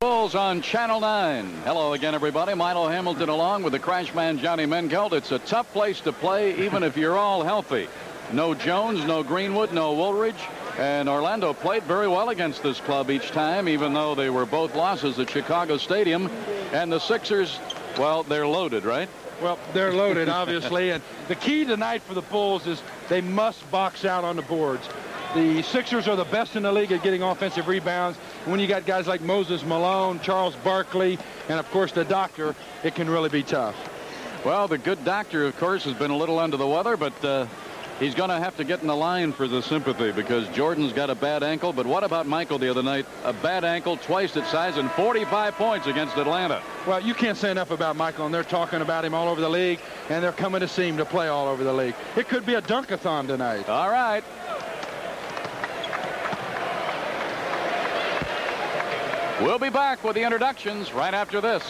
Bulls on Channel 9. Hello again, everybody. Milo Hamilton along with the crash man Johnny Mengelt. It's a tough place to play, even if you're all healthy. No Jones, no Greenwood, no Woolridge. And Orlando played very well against this club each time, even though they were both losses at Chicago Stadium. And the Sixers, well, they're loaded, right? Well, they're loaded, obviously. And the key tonight for the Bulls is they must box out on the boards. The Sixers are the best in the league at getting offensive rebounds. And when you got guys like Moses Malone, Charles Barkley, and, of course, the doctor, it can really be tough. Well, the good doctor, of course, has been a little under the weather, but he's going to have to get in the line for the sympathy because Jordan's got a bad ankle. But what about Michael the other night? A bad ankle, twice its size, and 45 points against Atlanta. Well, you can't say enough about Michael, and they're talking about him all over the league, and they're coming to see him to play all over the league. It could be a dunk-a-thon tonight. All right. We'll be back with the introductions right after this.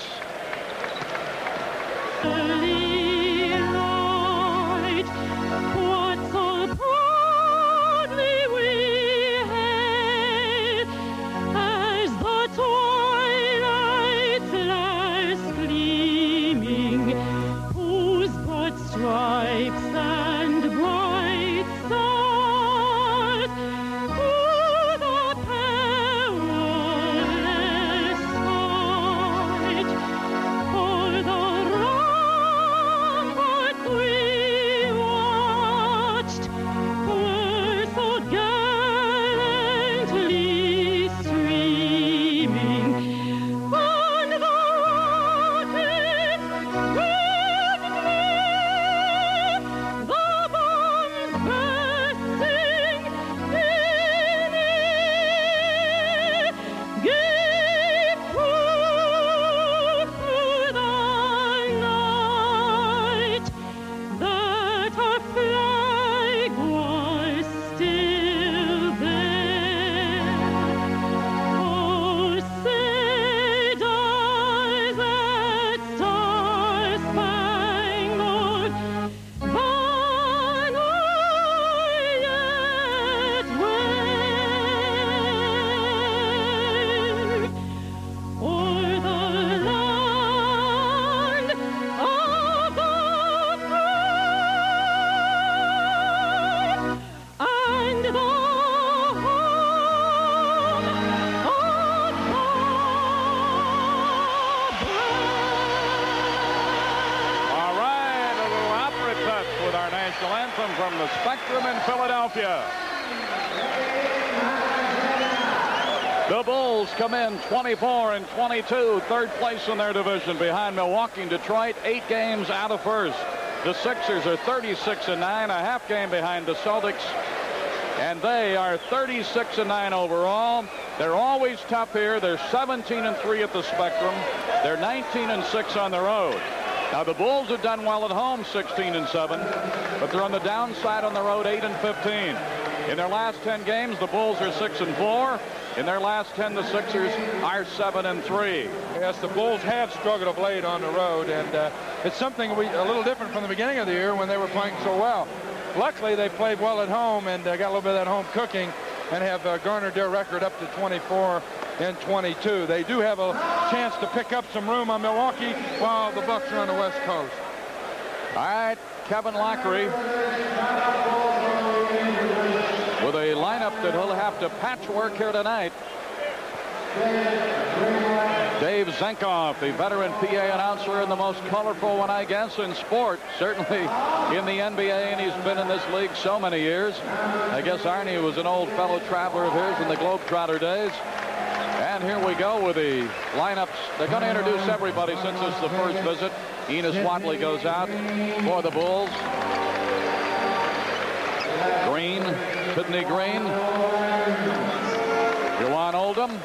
From the Spectrum in Philadelphia. The Bulls come in 24-22, third place in their division behind Milwaukee and Detroit, 8 games out of first. The Sixers are 36-9, a half game behind the Celtics, and they are 36-9 overall. They're always tough here. They're 17-3 at the Spectrum. They're 19-6 on the road. Now, the Bulls have done well at home, 16-7, but they're on the downside on the road, 8-15. In their last 10 games, the Bulls are 6-4. In their last 10, the Sixers are 7-3. Yes, the Bulls have struggled of late on the road, and it's something a little different from the beginning of the year when they were playing so well. Luckily, they played well at home and got a little bit of that home cooking and have garnered their record up to 24-22. They do have a chance to pick up some room on Milwaukee while the Bucks are on the West Coast. All right, Kevin Lockery with a lineup that he'll have to patchwork here tonight. Dave Zenkoff, the veteran PA announcer and the most colorful one, I guess, in sport, certainly in the NBA, and he's been in this league so many years. I guess Arnie was an old fellow traveler of his in the Globetrotter days. And here we go with the lineups. They're going to introduce everybody since this is the first visit. Enos Watley goes out for the Bulls. Green, Sidney Green. Juwan Oldham.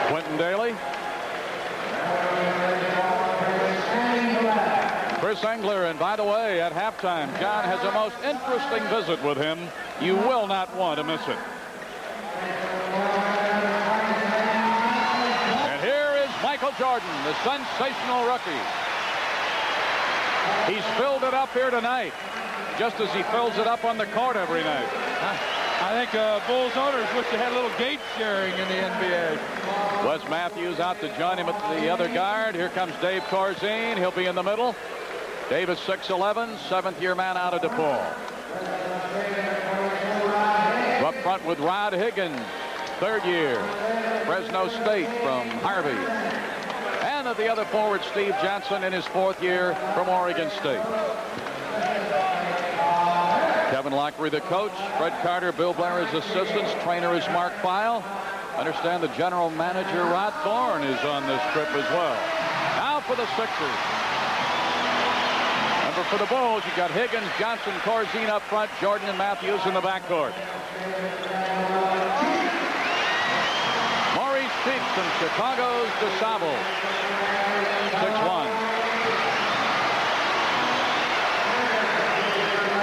Quentin Daly. Chris Engler, and by the way, at halftime, John has a most interesting visit with him. You will not want to miss it. And here is Michael Jordan, the sensational rookie. He's filled it up here tonight, just as he fills it up on the court every night. I think Bulls owners wish they had a little gate sharing in the NBA. Wes Matthews out to join him at the other guard. Here comes Dave Corzine. He'll be in the middle. Dave is 6'11", seventh-year man out of DePaul. Up front with Rod Higgins, third year, Fresno State from Harvey. And at the other forward, Steve Johnson in his fourth year from Oregon State. Kevin Lockery, the coach. Fred Carter, Bill Blair as assistants. Trainer is Mark Feil. Understand the general manager, Rod Thorne, is on this trip as well. Now for the Sixers. Remember, for the Bulls, you got Higgins, Johnson, Corzine up front, Jordan and Matthews in the backcourt. Maurice Cheek from Chicago's DeSable. 6'1".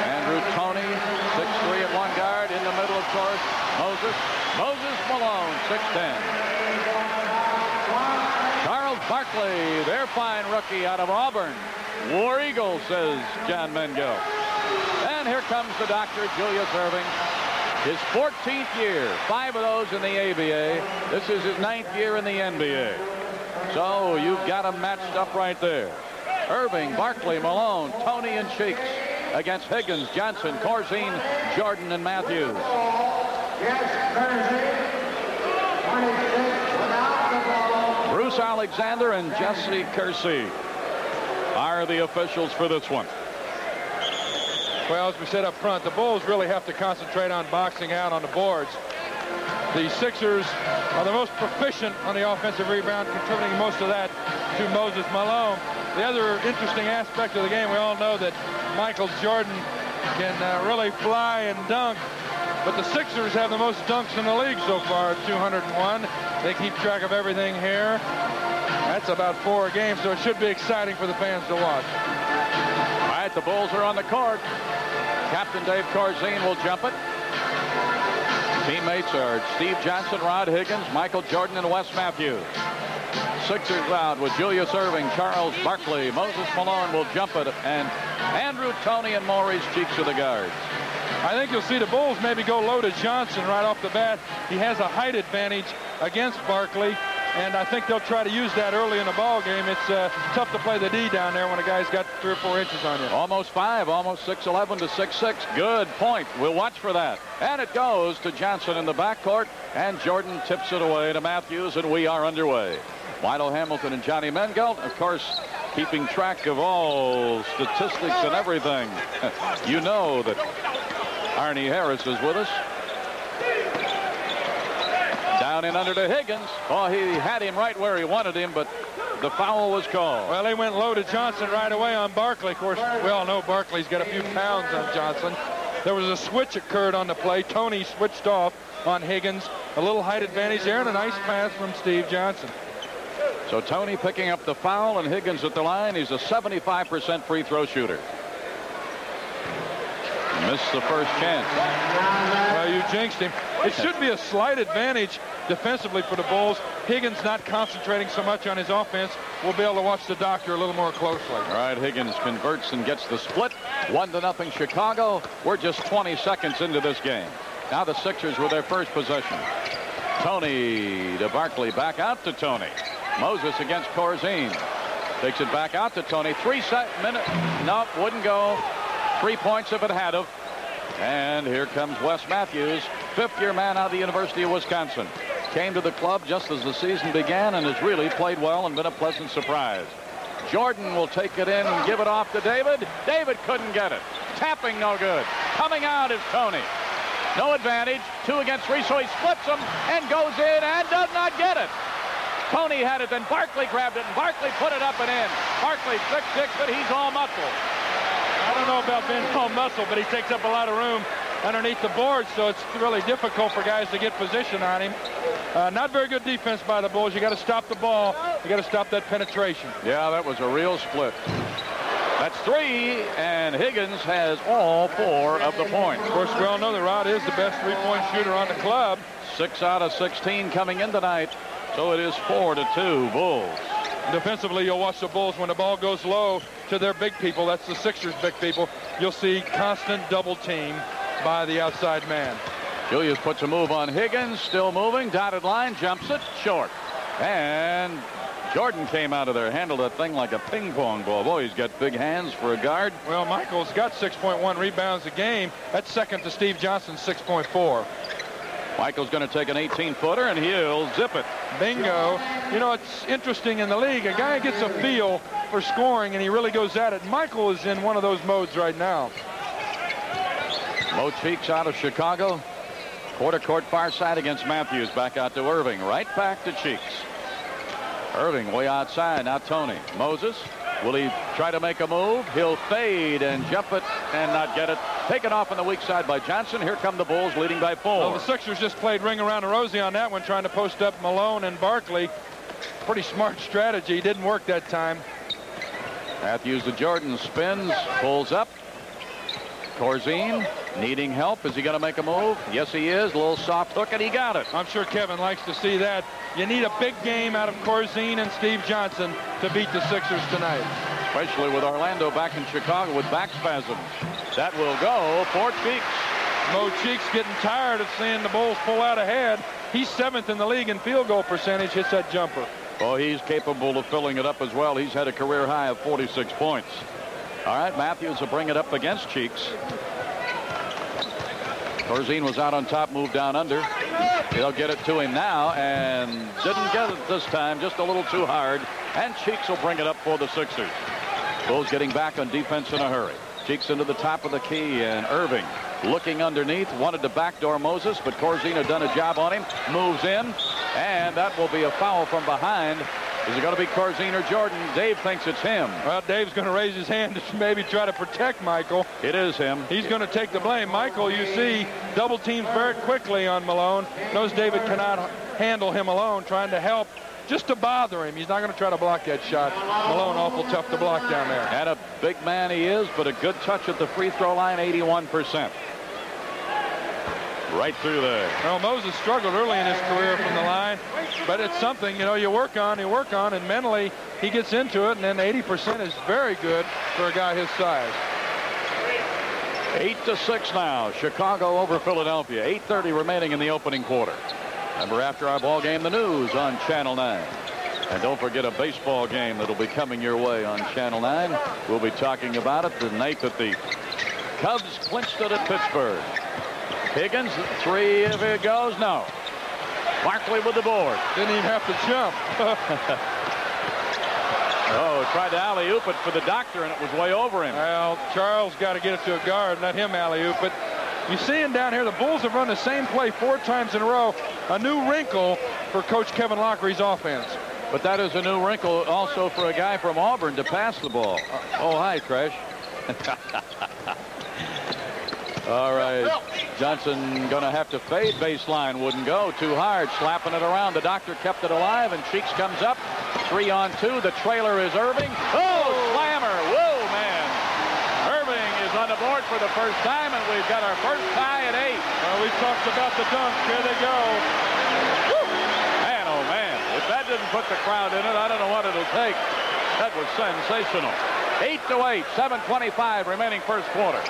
Andrew Toney, 6'3" at one guard. In the middle, of course, Moses Malone, 6'10". Charles Barkley, their fine rookie out of Auburn. War Eagle, says John Mengo. And here comes the doctor, Julius Erving. His 14th year, 5 of those in the ABA. This is his 9th year in the NBA. So you've got them matched up right there. Irving, Barkley, Malone, Toney, and Cheeks against Higgins, Johnson, Corzine, Jordan, and Matthews. Bruce Alexander and Jesse Kersey are the officials for this one. Well, as we said up front, the Bulls really have to concentrate on boxing out on the boards. The Sixers are the most proficient on the offensive rebound, contributing most of that to Moses Malone. The other interesting aspect of the game, we all know that M.Jordan can really fly and dunk, but the Sixers have the most dunks in the league so far at 201. They keep track of everything here. That's about 4 a game, so it should be exciting for the fans to watch. All right, the Bulls are on the court. Captain Dave Corzine will jump it. Teammates are Steve Johnson, Rod Higgins, Michael Jordan, and Wes Matthews. Sixers out with Julius Erving, Charles Barkley, Moses Malone will jump it, and Andrew Toney and Maurice Cheeks are the guards. I think you'll see the Bulls maybe go low to Johnson right off the bat. He has a height advantage against Barkley, and I think they'll try to use that early in the ball game. It's tough to play the D down there when a guy's got 3 or 4 inches on you. Almost 5, almost 6'11" to 6'6". Good point. We'll watch for that. And it goes to Johnson in the backcourt, and Jordan tips it away to Matthews, and we are underway. Wydell Hamilton and Johnny Mengelt, of course, keeping track of all statistics and everything. You know that Arnie Harris is with us. Down in under to Higgins. Oh, he had him right where he wanted him, but the foul was called. Well, they went low to Johnson right away on Barkley. Of course, we all know Barkley's got a few pounds on Johnson. There was a switch occurred on the play. Toney switched off on Higgins. A little height advantage there, and a nice pass from Steve Johnson. So Toney picking up the foul, and Higgins at the line. He's a 75% free throw shooter. Missed the first chance. Well, you jinxed him. It should be a slight advantage defensively for the Bulls. Higgins not concentrating so much on his offense. We'll be able to watch the doctor a little more closely. All right, Higgins converts and gets the split. 1-0 Chicago. We're just 20 seconds into this game. Now the Sixers with their first possession. Toney to Barkley. Back out to Toney. Moses against Corzine. Takes it back out to Toney. 3 minutes. Nope, wouldn't go. 3 points if it had of. And here comes Wes Matthews, 5th-year man out of the University of Wisconsin. Came to the club just as the season began and has really played well and been a pleasant surprise. Jordan will take it in and give it off to David. David couldn't get it. Tapping no good. Coming out is Toney. No advantage. 2 against 3, so he splits them and goes in and does not get it. Toney had it, then Barkley grabbed it, and Barkley put it up and in. Barkley 6'6", but he's all muscle. I don't know about being all muscle, but he takes up a lot of room underneath the board, so it's really difficult for guys to get position on him. Not very good defense by the Bulls. You got to stop the ball. You got to stop that penetration. Yeah, that was a real split. That's 3, and Higgins has all 4 of the points. Of course, we all know that Rod is the best 3-point shooter on the club. 6 out of 16 coming in tonight, so it is 4-2 Bulls. Defensively, you'll watch the Bulls when the ball goes low to their big people. That's the Sixers' big people. You'll see constant double team by the outside man. Julius puts a move on Higgins, still moving, dotted line, jumps it, short. And Jordan came out of there, handled that thing like a ping pong ball. Boy, he's got big hands for a guard. Well, Michael's got 6.1 rebounds a game. That's second to Steve Johnson's 6.4. Michael's going to take an 18-footer, and he'll zip it. Bingo. You know, it's interesting in the league. A guy gets a feel for scoring, and he really goes at it. Michael is in one of those modes right now. Mo Cheeks out of Chicago. Quarter court far side against Matthews. Back out to Irving. Right back to Cheeks. Irving way outside. Now Tony. Moses. Will he try to make a move? He'll fade and jump it and not get it. Taken off on the weak side by Johnson. Here come the Bulls leading by 4. Well, the Sixers just played ring around a rosy on that one, trying to post up Malone and Barkley. Pretty smart strategy. Didn't work that time. Matthews to Jordan. Spins. Pulls up. Corzine needing help. Is he going to make a move? Yes, he is. A little soft hook, and he got it. I'm sure Kevin likes to see that. You need a big game out of Corzine and Steve Johnson to beat the Sixers tonight. Especially with Orlando back in Chicago with back spasms. That will go for Cheeks. Mo Cheeks getting tired of seeing the Bulls pull out ahead. He's 7th in the league in field goal percentage. Hits that jumper. Oh, he's capable of filling it up as well. He's had a career high of 46 points. All right, Matthews will bring it up against Cheeks. Corzine was out on top, moved down under. They'll get it to him now, and didn't get it this time, just a little too hard. And Cheeks will bring it up for the Sixers. Bulls getting back on defense in a hurry. Cheeks into the top of the key, and Irving looking underneath, wanted to backdoor Moses, but Corzine had done a job on him. Moves in, and that will be a foul from behind. Is it going to be Corzine or Jordan? Dave thinks it's him. Well, Dave's going to raise his hand to maybe try to protect Michael. It is him. He's going to take the blame. Michael, you see, double teams very quickly on Malone. Knows David cannot handle him alone, trying to help just to bother him. He's not going to try to block that shot. Malone awful tough to block down there. And a big man he is, but a good touch at the free throw line, 81%. Right through there. Well, Moses struggled early in his career from the line, but it's something, you know, you work on, and mentally he gets into it, and then 80% is very good for a guy his size. 8-6 now. Chicago over Philadelphia. 8:30 remaining in the opening quarter. Remember, after our ball game, the news on Channel 9. And don't forget a baseball game that'll be coming your way on Channel 9. We'll be talking about it the night that the Cubs clinched it at Pittsburgh. Higgins, 3, if it goes, no. Barkley with the board. Didn't even have to jump. Oh, tried to alley-oop it for the doctor, and it was way over him. Well, Charles got to get it to a guard, let him alley-oop it. You see him down here, the Bulls have run the same play 4 times in a row. A new wrinkle for Coach Kevin Lockery's offense. But that is a new wrinkle also for a guy from Auburn to pass the ball. Oh, hi, Crash. All right, Johnson going to have to fade. Baseline wouldn't go. Too hard, slapping it around. The doctor kept it alive, and Cheeks comes up. 3-on-2. The trailer is Irving. Oh, slammer. Whoa, man. Irving is on the board for the first time, and we've got our first tie at 8. Well, we talked about the dunks. Here they go. Woo. Man, oh, man. If that didn't put the crowd in it, I don't know what it'll take. That was sensational. 8-8. 7:25 remaining first quarter.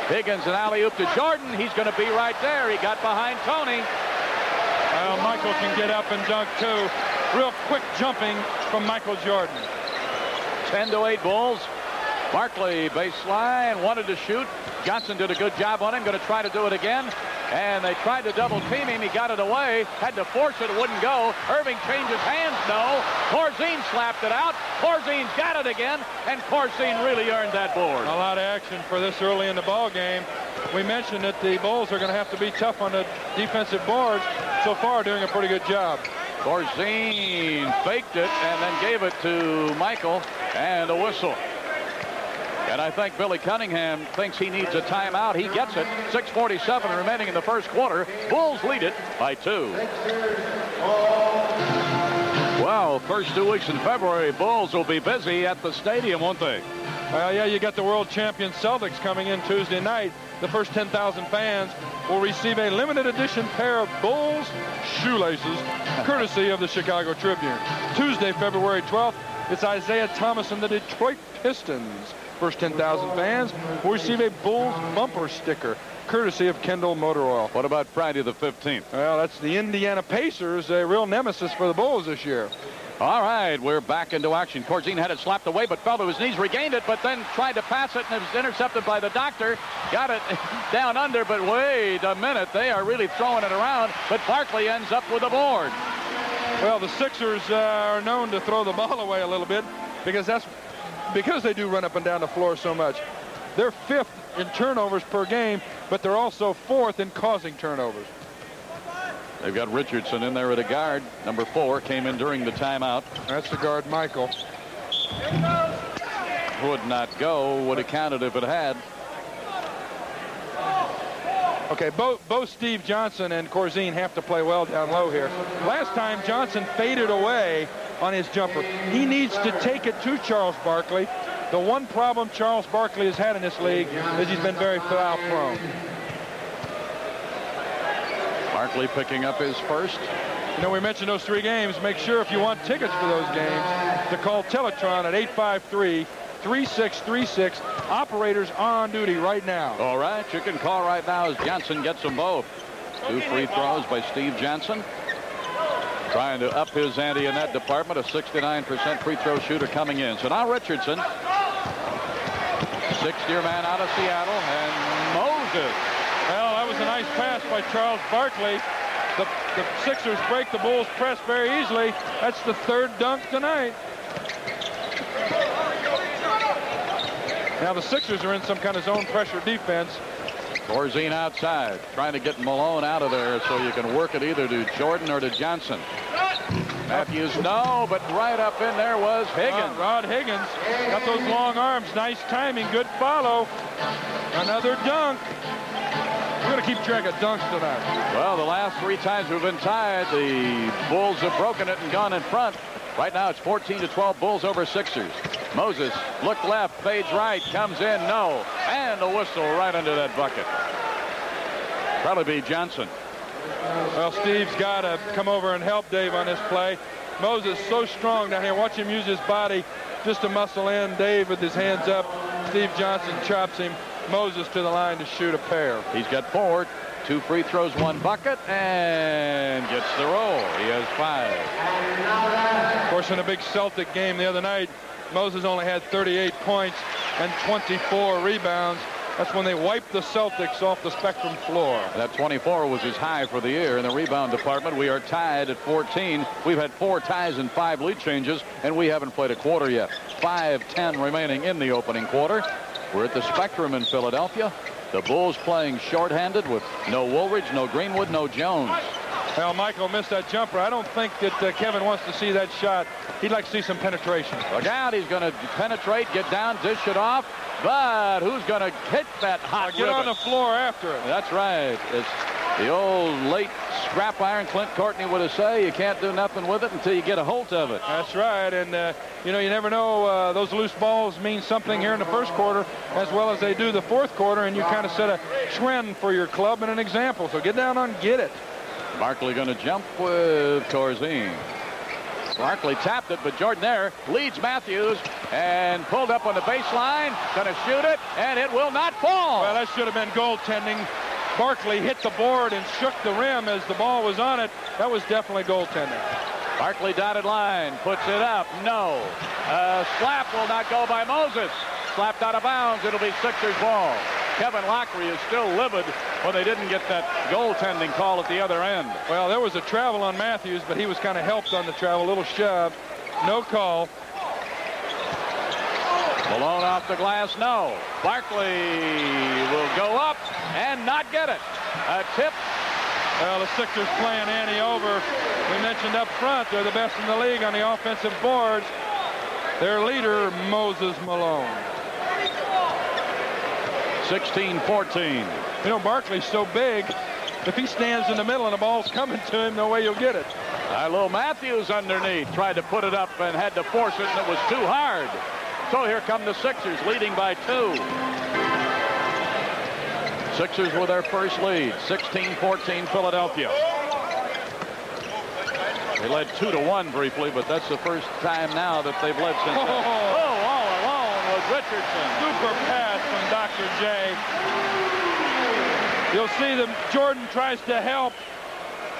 Higgins and alley-oop to Jordan. He's going to be right there. He got behind Tony. Well, Michael can get up and dunk, too. Real quick jumping from Michael Jordan. 10-8 Bulls. Barkley baseline, wanted to shoot. Johnson did a good job on him. Going to try to do it again. And they tried to double team him. He got it away. Had to force it. It wouldn't go. Irving changes hands. No. Corzine slapped it out. Corzine's got it again. And Corzine really earned that board. A lot of action for this early in the ball game. We mentioned that the Bulls are going to have to be tough on the defensive boards. So far, doing a pretty good job. Corzine faked it and then gave it to Michael. And a whistle. And I think Billy Cunningham thinks he needs a timeout. He gets it. 6:47 remaining in the first quarter. Bulls lead it by 2. Well, first 2 weeks in February, Bulls will be busy at the stadium, won't they? Well, yeah, you got the world champion Celtics coming in Tuesday night. The first 10,000 fans will receive a limited edition pair of Bulls shoelaces, courtesy of the Chicago Tribune. Tuesday, February 12th, it's Isaiah Thomas and the Detroit Pistons First 10,000 fans will receive a Bulls bumper sticker, courtesy of Kendall Motor Oil. What about Friday the 15th? Well, that's the Indiana Pacers, a real nemesis for the Bulls this year. All right, we're back into action. Corzine had it slapped away, but fell to his knees, regained it, but then tried to pass it, and it was intercepted by the doctor. Got it down under, but wait a minute. They are really throwing it around, but Barkley ends up with a board. Well, the Sixers are known to throw the ball away a little bit because they do run up and down the floor so much. They're 5th in turnovers per game, but they're also 4th in causing turnovers. They've got Richardson in there at a guard. Number 4 came in during the timeout. That's the guard, Michael. Would not go. Would have counted if it had. Okay, both Steve Johnson and Corzine have to play well down low here. Last time, Johnson faded away on his jumper. He needs to take it to Charles Barkley. The one problem Charles Barkley has had in this league is he's been very foul prone. Barkley picking up his first. You know, we mentioned those 3 games. Make sure if you want tickets for those games to call Teletron at 853-3636. Operators are on duty right now. All right, you can call right now as Johnson gets them both. 2 free throws by Steve Johnson. Trying to up his ante in that department. A 69% free throw shooter coming in. So now Richardson. 6th-year man out of Seattle. And Moses. Well, that was a nice pass by Charles Barkley. The Sixers break the Bulls' press very easily. That's the 3rd dunk tonight. Now the Sixers are in some kind of zone pressure defense. Corzine outside, trying to get Malone out of there so you can work it either to Jordan or to Johnson. Matthews, no, but right up in there was Higgins. Rod Higgins got those long arms. Nice timing, good follow. Another dunk. We're going to keep track of dunks tonight. Well, the last 3 times we've been tied, the Bulls have broken it and gone in front. Right now it's 14-12 Bulls over Sixers. Moses, look left, fades right, comes in, no. And a whistle right under that bucket. Probably be Johnson. Well, Steve's got to come over and help Dave on this play. Moses so strong down here. Watch him use his body just to muscle in. Dave with his hands up. Steve Johnson chops him. Moses to the line to shoot a pair. He's got 4. 2 free throws, 1 bucket, and gets the roll. He has 5. Of course, in a big Celtic game the other night, Moses only had 38 points and 24 rebounds. That's when they wiped the Celtics off the Spectrum floor. That 24 was his high for the year in the rebound department. We are tied at 14. We've had 4 ties and 5 lead changes, and we haven't played a quarter yet. 5:10 remaining in the opening quarter. We're at the Spectrum in Philadelphia. The Bulls playing shorthanded with no Woolridge, no Greenwood, no Jones. Well, Michael missed that jumper. I don't think that Kevin wants to see that shot. He'd like to see some penetration. Look out. He's going to penetrate, get down, dish it off. But who's going to hit that hot Get on the floor after it. That's right. It's the old late scrap iron. Clint Courtney would have said you can't do nothing with it until you get a hold of it. That's right. And, you know, you never know. Those loose balls mean something here in the first quarter as well as they do the fourth quarter. And you kind of set a trend for your club and an example. So get down and get it. Barkley going to jump with Corzine. Barkley tapped it, but Jordan there leads Matthews and pulled up on the baseline. Going to shoot it, and it will not fall. Well, that should have been goaltending. Barkley hit the board and shook the rim as the ball was on it. That was definitely goaltending. Barkley dotted line, puts it up. No. Slap will not go by Moses. Slapped out of bounds. It'll be Sixers ball. Kevin Lockery is still livid when they didn't get that goaltending call at the other end. Well, there was a travel on Matthews, but he was kind of helped on the travel. A little shove. No call. Malone off the glass, no. Barkley will go up and not get it. A tip. Well, the Sixers playing Annie over. We mentioned up front, they're the best in the league on the offensive boards. Their leader, Moses Malone. 16-14. You know, Barkley's so big, if he stands in the middle and the ball's coming to him, no way you'll get it. Little Matthews underneath tried to put it up and had to force it, and it was too hard. So here come the Sixers, leading by 2. Sixers with their first lead, 16-14 Philadelphia. They led 2-1 briefly, but that's the first time now that they've led since. Oh, all alone was Richardson. Super pass from Dr. J. You'll see that Jordan tries to help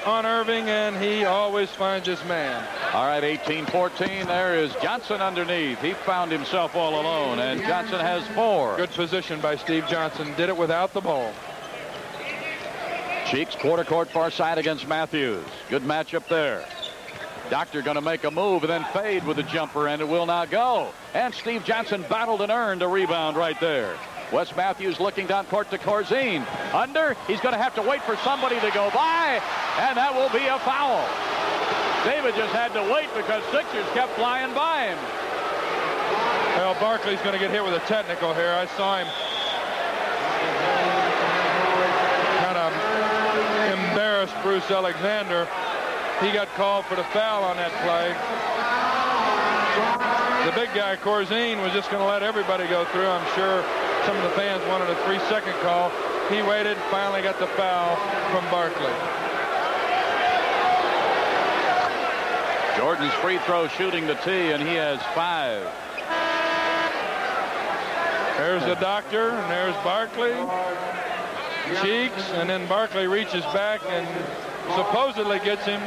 on Irving, and he always finds his man. All right, 18-14. There is Johnson underneath. He found himself all alone, and Johnson has 4. Good position by Steve Johnson. Did it without the ball. Cheeks, quarter court far side against Matthews. Good matchup there. Doctor going to make a move and then fade with the jumper, and it will not go. And Steve Johnson battled and earned a rebound right there. Wes Matthews looking down court to Corzine. Under. He's going to have to wait for somebody to go by, and that will be a foul. David just had to wait because Sixers kept flying by him. Well, Barkley's going to get hit with a technical here. I saw him kind of embarrass Bruce Alexander. He got called for the foul on that play. The big guy, Corzine, was just going to let everybody go through. I'm sure some of the fans wanted a 3-second call. He waited, finally got the foul from Barkley. Jordan's free throw shooting the tee, and he has 5. There's the Doctor, and there's Barkley. Cheeks, and then Barkley reaches back and supposedly gets him.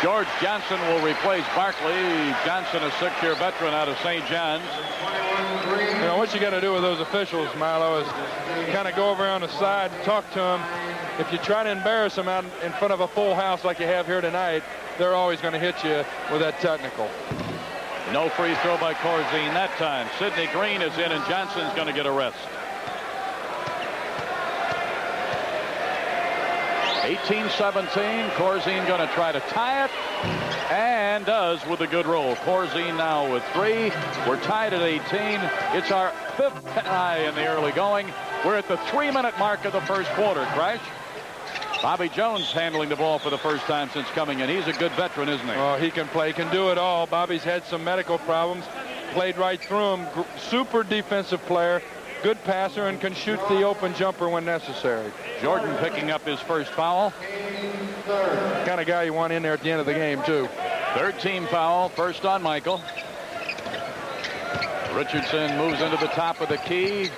George Johnson will replace Barkley. Johnson, a 6-year veteran out of St. John's. You know, what you got to do with those officials, Milo, is kind of go over on the side and talk to them. If you try to embarrass them out in front of a full house like you have here tonight, they're always going to hit you with that technical. No free throw by Corzine that time. Sidney Green is in, and Johnson's going to get a rest. 18-17. Corzine going to try to tie it, and does with a good roll. Corzine now with 3. We're tied at 18. It's our 5th tie in the early going. We're at the 3-minute mark of the first quarter. Crash. Bobby Jones handling the ball for the first time since coming in. He's a good veteran, isn't he? Oh, he can play, can do it all. Bobby's had some medical problems, played right through him. Super defensive player, good passer, and can shoot the open jumper when necessary. Jordan picking up his first foul. Kind of guy you want in there at the end of the game, too. 3rd team foul, first on Michael. Richardson moves into the top of the key.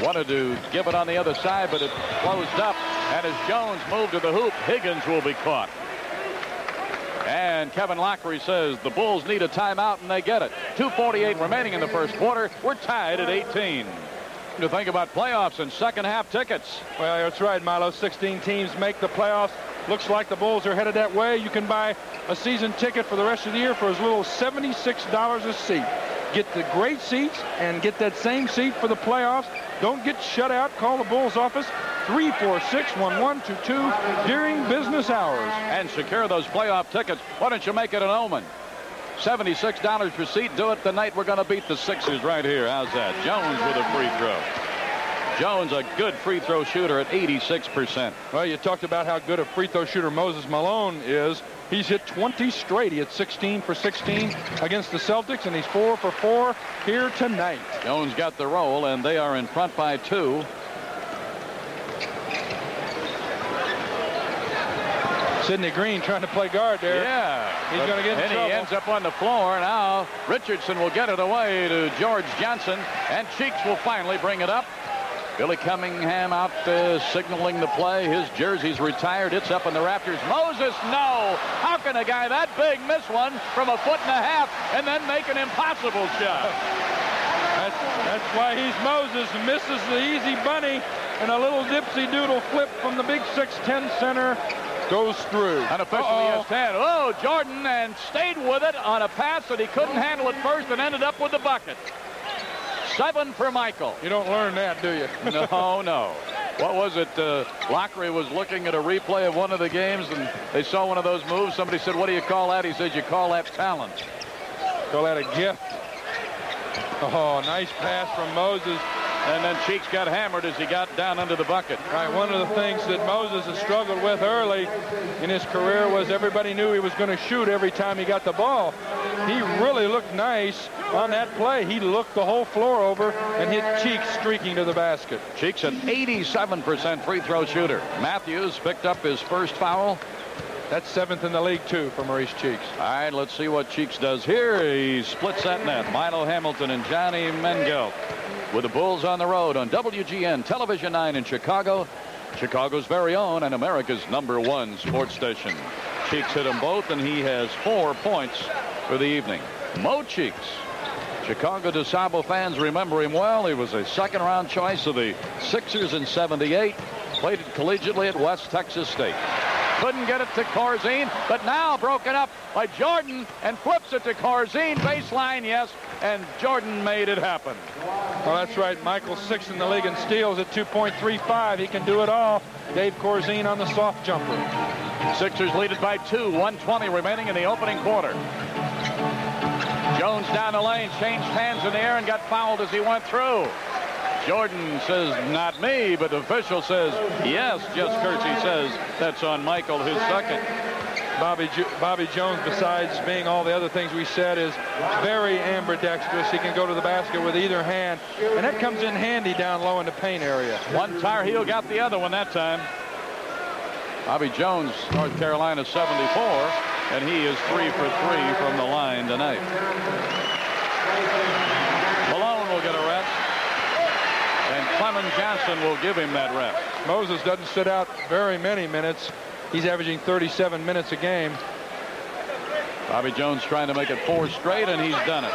Wanted to give it on the other side, but it closed up. And as Jones moved to the hoop, Higgins will be caught. And Kevin Lockery says the Bulls need a timeout, and they get it. 2:48 remaining in the first quarter. We're tied at 18. To think about playoffs and second half tickets. Well, that's right, Milo. 16 teams make the playoffs. Looks like the Bulls are headed that way. You can buy a season ticket for the rest of the year for as little as $76 a seat. Get the great seats and get that same seat for the playoffs. Don't get shut out. Call the Bulls office 346-1122 during business hours. And secure those playoff tickets. Why don't you make it an omen? $76 per seat. Do it the night we're going to beat the Sixers right here. How's that? Jones with a free throw. Jones, a good free throw shooter at 86%. Well, you talked about how good a free throw shooter Moses Malone is. He's hit 20 straight. He had 16 for 16 against the Celtics, and he's 4 for 4 here tonight. Jones got the roll, and they are in front by 2. Sidney Green trying to play guard there. Yeah. He's going to get in trouble. And he ends up on the floor. Now Richardson will get it away to George Johnson, and Cheeks will finally bring it up. Billy Cunningham out signaling the play. His jersey's retired. It's up in the rafters. Moses, no. How can a guy that big miss one from 1.5 feet and then make an impossible shot? That's why he's Moses. Misses the easy bunny, and a little dipsy doodle flip from the big 6'10" center goes through. Unofficially has 10. Oh, Jordan, and stayed with it on a pass that he couldn't handle at first and ended up with the bucket. 7 for Michael. You don't learn that, do you? No. What was it? Lockery was looking at a replay of one of the games, and they saw one of those moves. Somebody said, what do you call that? He said, you call that talent. Call that a gift. Oh, nice pass from Moses. And then Cheeks got hammered as he got down under the bucket. Right, one of the things that Moses has struggled with early in his career was everybody knew he was going to shoot every time he got the ball. He really looked nice on that play. He looked the whole floor over and hit Cheeks streaking to the basket. Cheeks an 87% free throw shooter. Matthews picked up his first foul. That's 7th in the league, too, for Maurice Cheeks. All right, let's see what Cheeks does here. He splits that net. Milo Hamilton and Johnny Mengelt with the Bulls on the road on WGN Television 9 in Chicago, Chicago's very own and America's #1 sports station. Cheeks hit them both, and he has 4 points for the evening. Mo Cheeks. Chicago DeSable fans remember him well. He was a second-round choice of the Sixers in '78. Played it collegiately at West Texas State. Couldn't get it to Corzine, but now broken up by Jordan and flips it to Corzine. Baseline, yes, and Jordan made it happen. Well, that's right. Michael's 6th in the league in steals at 2.35. He can do it all. Dave Corzine on the soft jumper. Sixers lead it by 2. 1:20 remaining in the opening quarter. Jones down the lane, changed hands in the air and got fouled as he went through. Jordan says, not me, but the official says, yes. Jess Kersey says that's on Michael, his second. Bobby Jones, besides being all the other things we said, is very ambidextrous. He can go to the basket with either hand, and that comes in handy down low in the paint area. One Tar Heel got the other one that time. Bobby Jones, North Carolina 74, and he is 3 for 3 from the line tonight. Malone will get a rest, and Clement Johnson will give him that rest. Moses doesn't sit out very many minutes. He's averaging 37 minutes a game. Bobby Jones trying to make it 4 straight, and he's done it.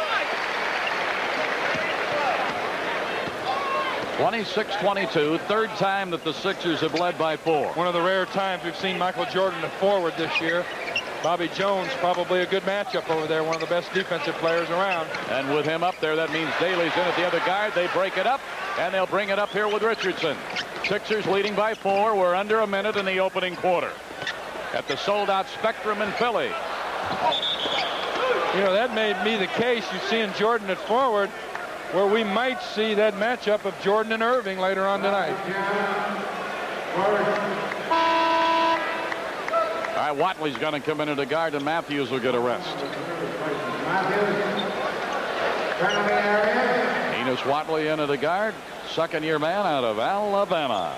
26-22, third time that the Sixers have led by 4. One of the rare times we've seen Michael Jordan at forward this year. Bobby Jones, probably a good matchup over there, one of the best defensive players around. And with him up there, that means Daly's in at the other guard. They break it up, and they'll bring it up here with Richardson. Sixers leading by 4. We're under a minute in the opening quarter at the sold-out Spectrum in Philly. You know, that may be the case. You're seeing Jordan at forward, where we might see that matchup of Jordan and Irving later on tonight. All right, Watley's going to come in at the guard, and Matthews will get a rest. Enos Watley in at the guard, second-year man out of Alabama.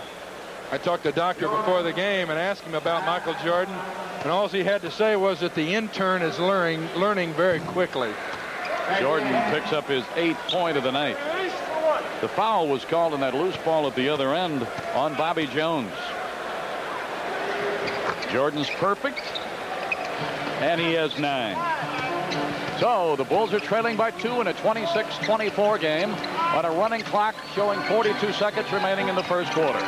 I talked to Doctor before the game and asked him about Michael Jordan, and all he had to say was that the intern is learning very quickly. Jordan picks up his 8th point of the night. The foul was called on that loose ball at the other end on Bobby Jones. Jordan's perfect, and he has 9. So the Bulls are trailing by 2 in a 26-24 game on a running clock showing 42 seconds remaining in the first quarter.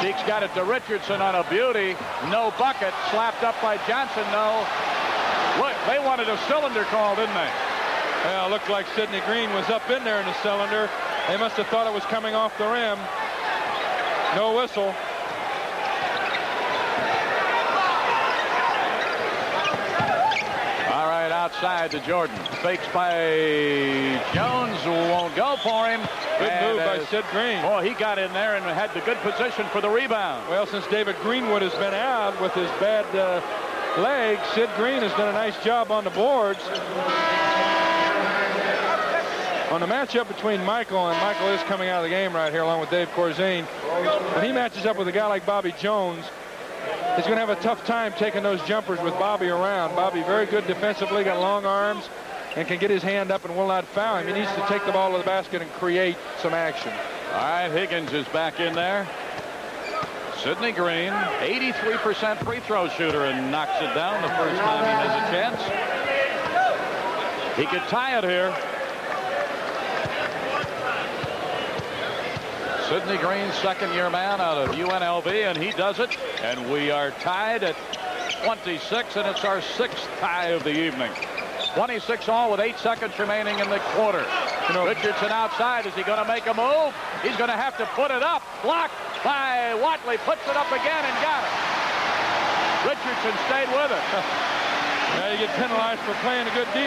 Cheeks got it to Richardson on a beauty. No bucket. Slapped up by Johnson. No. Look, they wanted a cylinder call, didn't they? Well, it looked like Sidney Green was up in there in the cylinder. They must have thought it was coming off the rim. No whistle. All right, outside to Jordan. Fakes by Jones. Won't go for him. Good move by Sid Green. Boy, he got in there and had the good position for the rebound. Well, since David Greenwood has been out with his bad leg, Sid Green has done a nice job on the boards. On the matchup between Michael, and Michael is coming out of the game right here along with Dave Corzine. When he matches up with a guy like Bobby Jones, he's going to have a tough time taking those jumpers with Bobby around. Bobby very good defensively, got long arms, and can get his hand up and will not foul him. He needs to take the ball to the basket and create some action. All right, Higgins is back in there. Sidney Green, 83% free throw shooter, and knocks it down the first time he has a chance. He could tie it here. Sidney Green, second-year man out of UNLV, and he does it. And we are tied at 26, and it's our 6th tie of the evening. 26 all with 8 seconds remaining in the quarter. You know, Richardson outside. Is he going to make a move? He's going to have to put it up. Blocked by Watley. Puts it up again and got it. Richardson stayed with it. Now you get penalized for playing a good D.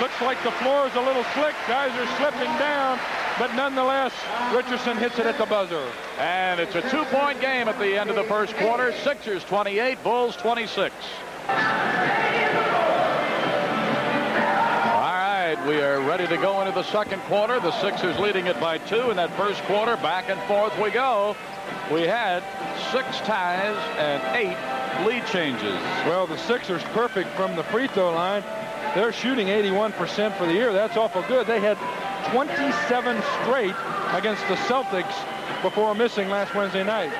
Looks like the floor is a little slick. Guys are slipping down. But nonetheless, Richardson hits it at the buzzer. And it's a 2-point game at the end of the first quarter. Sixers 28, Bulls 26. We are ready to go into the second quarter. The Sixers leading it by 2 in that first quarter. Back and forth we go. We had 6 ties and 8 lead changes. Well, the Sixers perfect from the free throw line. They're shooting 81% for the year. That's awful good. They had 27 straight against the Celtics before missing last Wednesday night.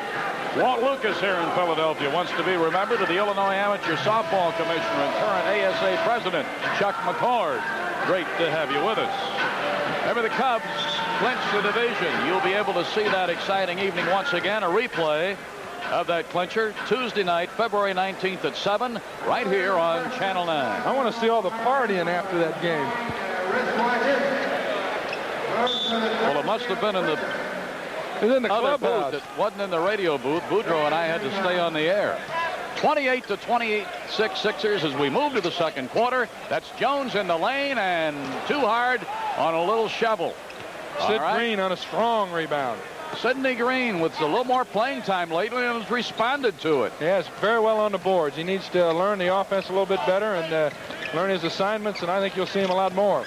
Walt Lucas here in Philadelphia wants to be remembered to the Illinois Amateur Softball Commissioner and current ASA President, Chuck McCord. Great to have you with us. Remember, the Cubs clinch the division. You'll be able to see that exciting evening once again. A replay of that clincher Tuesday night, February 19th at 7, right here on Channel 9. I want to see all the partying after that game. Well, it must have been in the clubhouse. Booth. It wasn't in the radio booth. Boudreaux and I had to stay on the air. 28-26 Sixers as we move to the second quarter. That's Jones in the lane and too hard on a little shovel. Sid Green on a strong rebound. Sidney Green with a little more playing time lately and has responded to it. Yes, very well on the boards. He needs to learn the offense a little bit better and learn his assignments, and I think you'll see him a lot more.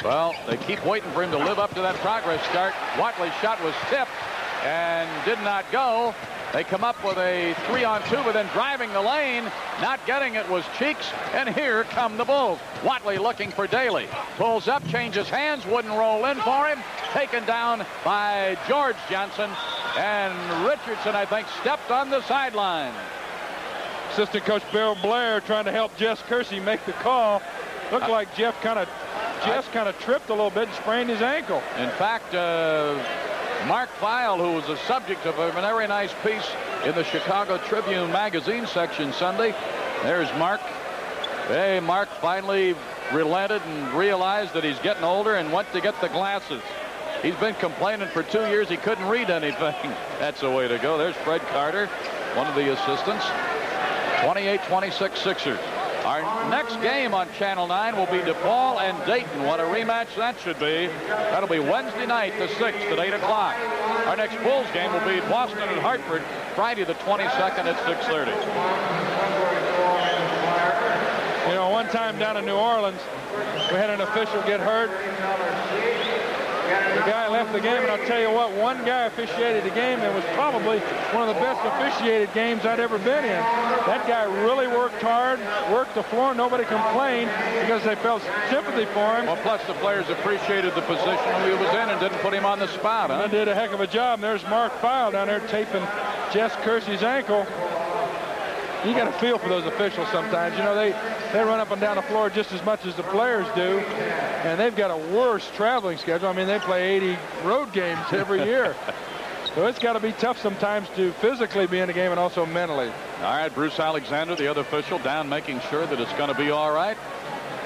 Well, they keep waiting for him to live up to that progress start. Watley's shot was tipped and did not go. They come up with a 3-on-2, but then driving the lane, not getting it was Cheeks, and here come the Bulls. Watley looking for Daly. Pulls up, changes hands, wouldn't roll in for him. Taken down by George Johnson, and Richardson, I think, stepped on the sideline. Assistant coach Bill Blair trying to help Jess Kersey make the call. Looked like Jess kind of tripped a little bit and sprained his ankle. In fact, Mark Feil, who was the subject of a very nice piece in the Chicago Tribune magazine section Sunday. There's Mark. Hey, Mark finally relented and realized that he's getting older and went to get the glasses. He's been complaining for 2 years he couldn't read anything. That's the way to go. There's Fred Carter, one of the assistants. 28-26 Sixers. Our next game on Channel 9 will be DePaul and Dayton. What a rematch that should be. That'll be Wednesday night, the 6th at 8 o'clock. Our next Bulls game will be Boston and Hartford, Friday the 22nd at 6:30. You know, one time down in New Orleans, we had an official get hurt. The guy left the game, and I'll tell you what, one guy officiated the game that was probably one of the best officiated games I'd ever been in. That guy really worked hard, worked the floor. Nobody complained because they felt sympathy for him. Well, plus the players appreciated the position he was in and didn't put him on the spot. Huh? Did a heck of a job. And there's Mark Feil down there taping Jess Kersey's ankle. You got to feel for those officials sometimes. You know, they run up and down the floor just as much as the players do, and they've got a worse traveling schedule. I mean, they play 80 road games every year. So it's got to be tough sometimes to physically be in a game and also mentally. All right, Bruce Alexander, the other official, down making sure that it's going to be all right.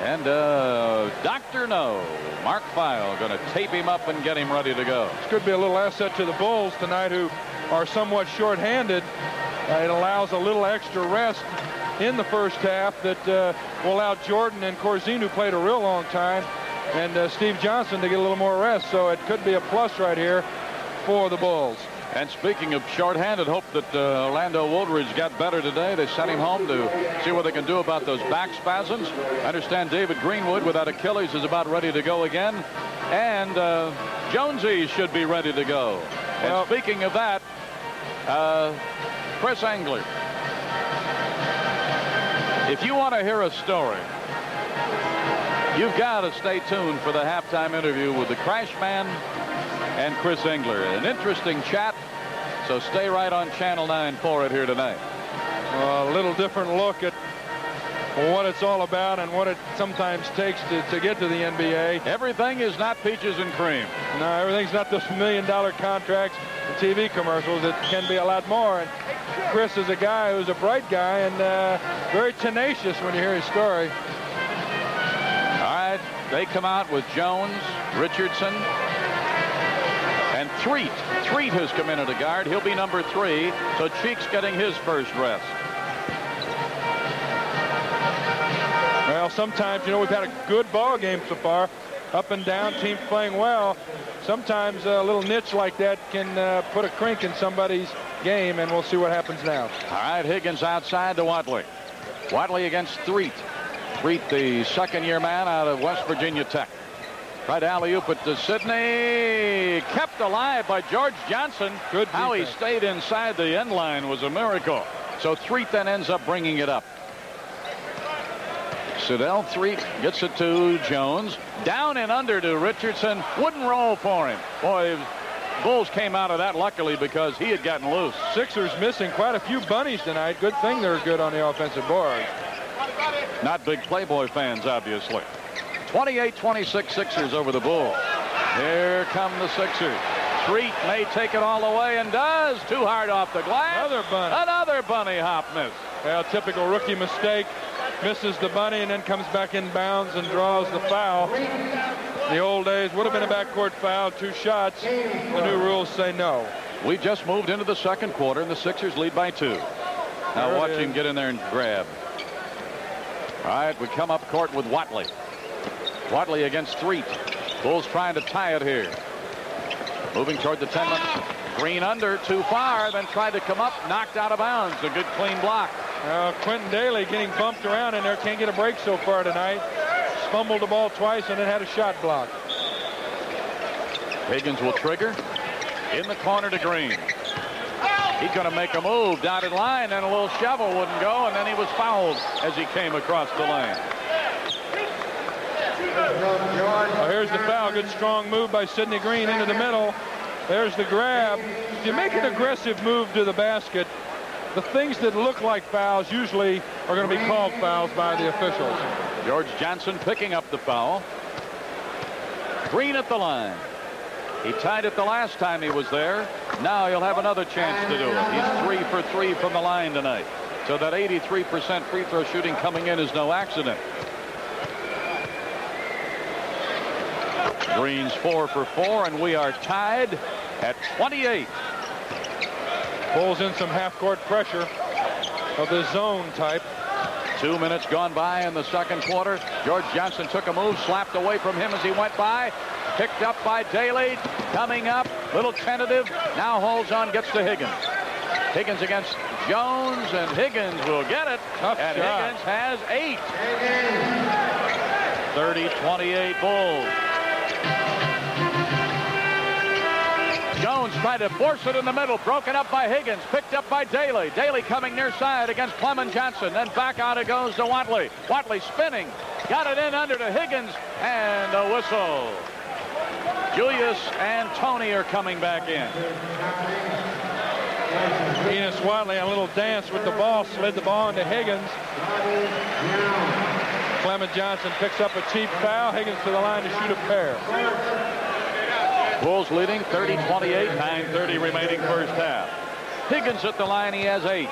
And Dr. No, Mark Feil, going to tape him up and get him ready to go. This could be a little asset to the Bulls tonight, who are somewhat short-handed. It allows a little extra rest in the first half that will allow Jordan and Corzine, who played a real long time, and Steve Johnson to get a little more rest. So it could be a plus right here for the Bulls. And speaking of shorthanded, hope that Orlando Woodridge got better today. They sent him home to see what they can do about those back spasms. I understand David Greenwood, without Achilles, is about ready to go again. And Jonesy should be ready to go. And speaking of that, Chris Engler. If you want to hear a story, you've got to stay tuned for the halftime interview with the Crash Man and Chris Engler. An interesting chat, so stay right on Channel 9 for it here tonight. A little different look at what it's all about and what it sometimes takes to get to the NBA. Everything is not peaches and cream. No, everything's not those $1 million contracts and TV commercials. It can be a lot more. And Chris is a guy who's a bright guy and very tenacious when you hear his story. All right, they come out with Jones, Richardson, and Threet. Threet has come in at a guard. He'll be number 3, so Cheek's getting his first rest. Well, sometimes, you know, we've had a good ball game so far. Up and down, teams playing well. Sometimes a little niche like that can put a crink in somebody's game, and we'll see what happens now. All right, Higgins outside to Watley. Watley against Threet. Threet, the second-year man out of West Virginia Tech. Tried alley-oop it to Sidney. Kept alive by George Johnson. Good How he defense. stayed inside the end line was a miracle. So Threet then ends up bringing it up. Siddell, Threet gets it to Jones. Down and under to Richardson. Wouldn't roll for him. Boy, Bulls came out of that luckily because he had gotten loose. Sixers missing quite a few bunnies tonight. Good thing they're good on the offensive board. Not big Playboy fans, obviously. 28-26 Sixers over the Bulls. Here come the Sixers. Threet may take it all the way and does. Too hard off the glass. Another bunny hop miss. Well, typical rookie mistake. Misses the bunny and then comes back in bounds and draws the foul. The old days would have been a backcourt foul, 2 shots. The new rules say no. We just moved into the second quarter and the Sixers lead by 2. Now watch him get in there and grab. All right, we come up court with Watley. Watley against Threet. Bulls trying to tie it here. Moving toward the 10-minute. Green under, too far, then tried to come up, knocked out of bounds. A good clean block. Quentin Daly getting bumped around in there, can't get a break so far tonight. Fumbled the ball twice and then had a shot block. Higgins will trigger. In the corner to Green. He's going to make a move, dotted line, and a little shovel wouldn't go, and then he was fouled as he came across the lane. Well, here's the foul. Good strong move by Sidney Green into the middle. There's the grab. If you make an aggressive move to the basket, the things that look like fouls usually are going to be called fouls by the officials. George Johnson picking up the foul. Green at the line. He tied it the last time he was there. Now he'll have another chance to do it. He's 3 for 3 from the line tonight. So that 83% free throw shooting coming in is no accident. Green's 4 for 4, and we are tied at 28. Bulls in some half-court pressure of the zone type. 2 minutes gone by in the second quarter. George Johnson took a move, slapped away from him as he went by. Picked up by Daly. Coming up, little tentative. Now holds on, gets to Higgins. Higgins against Jones, and Higgins will get it. Tough and shot. Higgins has 8. 30-28 Bulls. Jones tried to force it in the middle, broken up by Higgins, picked up by Daly. Daly coming near side against Clement Johnson, then back out it goes to Watley. Watley spinning, got it in under to Higgins, and a whistle. Julius and Tony are coming back in. Enos Watley on a little dance with the ball, slid the ball into Higgins. Clement Johnson picks up a cheap foul. Higgins to the line to shoot a pair. Bulls leading 30-28, 9:30 remaining first half. Higgins at the line, he has 8.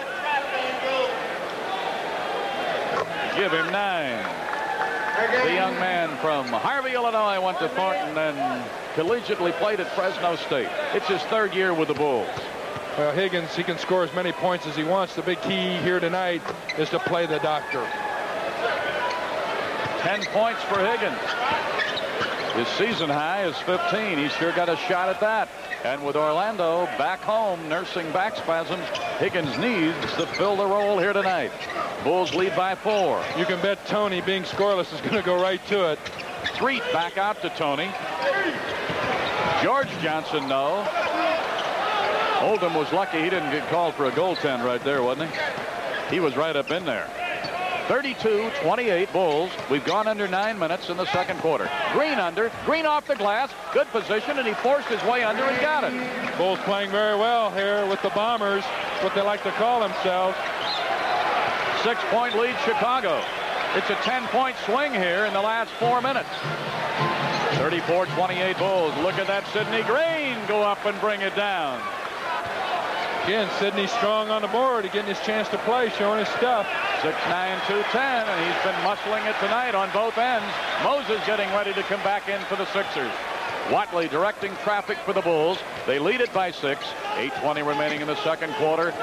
Give him 9. The young man from Harvey, Illinois, went to Thornton and collegiately played at Fresno State. It's his 3rd year with the Bulls. Well, Higgins, he can score as many points as he wants. The big key here tonight is to play the doctor. 10 points for Higgins. His season high is 15. He's sure got a shot at that. And with Orlando back home nursing back spasms, Higgins needs to fill the role here tonight. Bulls lead by 4. You can bet Tony, being scoreless, is going to go right to it. Threet back out to Tony. George Johnson, no. Oldham was lucky he didn't get called for a goaltend right there, wasn't he? He was right up in there. 32-28 Bulls. We've gone under 9 minutes in the second quarter. Green under. Green off the glass. Good position, and he forced his way under and got it. Bulls playing very well here with the Bombers, what they like to call themselves. 6-point lead Chicago. It's a 10-point swing here in the last 4 minutes. 34-28 Bulls. Look at that Sidney Green go up and bring it down. Again, Sidney strong on the board. He's getting his chance to play, showing his stuff. 6'9", 210, and he's been muscling it tonight on both ends. Moses getting ready to come back in for the Sixers. Watley directing traffic for the Bulls. They lead it by 6. 8:20 remaining in the second quarter.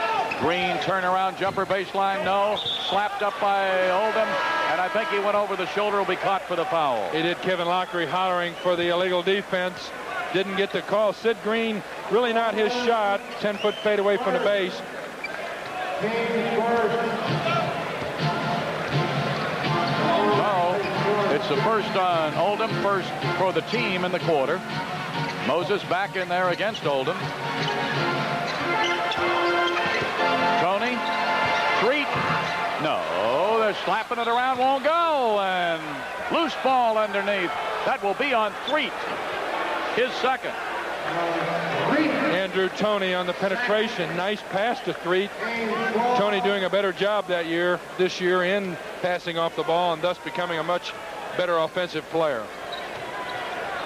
Green turnaround jumper baseline, no. Slapped up by Oldham, and I think he went over the shoulder, will be caught for the foul. He did. Kevin Lockery hollering for the illegal defense. Didn't get the call. Sid Green, really not his shot. 10-foot fade away from the base. So it's the first on Oldham, first for the team in the quarter. Moses back in there against Oldham. Tony No, they're slapping it around, won't go, and loose ball underneath. That will be on Threet, his second. Andrew Toney on the penetration. Nice pass to Threet. Toney doing a better job this year in passing off the ball and thus becoming a much better offensive player.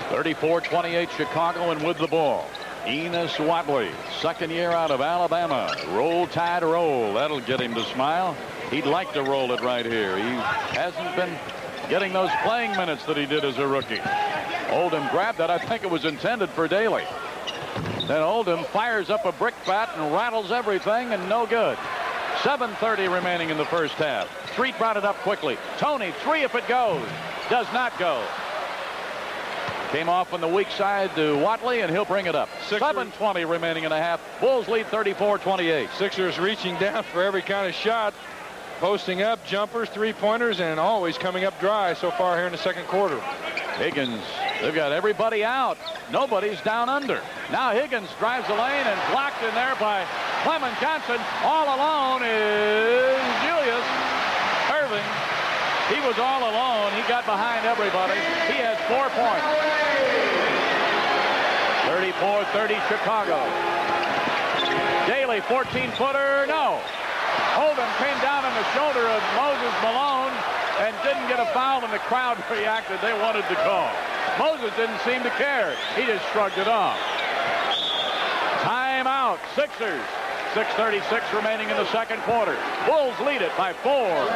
34-28 Chicago, and with the ball, Enos Watley, second year out of Alabama. Roll Tide roll. That'll get him to smile. He'd like to roll it right here. He hasn't been getting those playing minutes that he did as a rookie. Oldham grabbed that. I think it was intended for Daly. Then Oldham fires up a brick bat and rattles everything, and no good. 7:30 remaining in the first half. Threet brought it up quickly. Toney, three if it goes. Does not go. Came off on the weak side to Watley, and he'll bring it up. 7:20 remaining in a half. Bulls lead 34-28. Sixers reaching down for every kind of shot. Posting up, jumpers, three-pointers, and always coming up dry so far here in the second quarter. Higgins, they've got everybody out. Nobody's down under. Now Higgins drives the lane and blocked in there by Clement Johnson. All alone is Julius Irving. He was all alone. He got behind everybody. He has 4 points. 34-30 Chicago. Daly, 14-footer, no. Oldham came down on the shoulder of Moses Malone and didn't get a foul, and the crowd reacted. They wanted to call. Moses didn't seem to care. He just shrugged it off. Timeout, Sixers. 6:36 remaining in the second quarter. Bulls lead it by 4.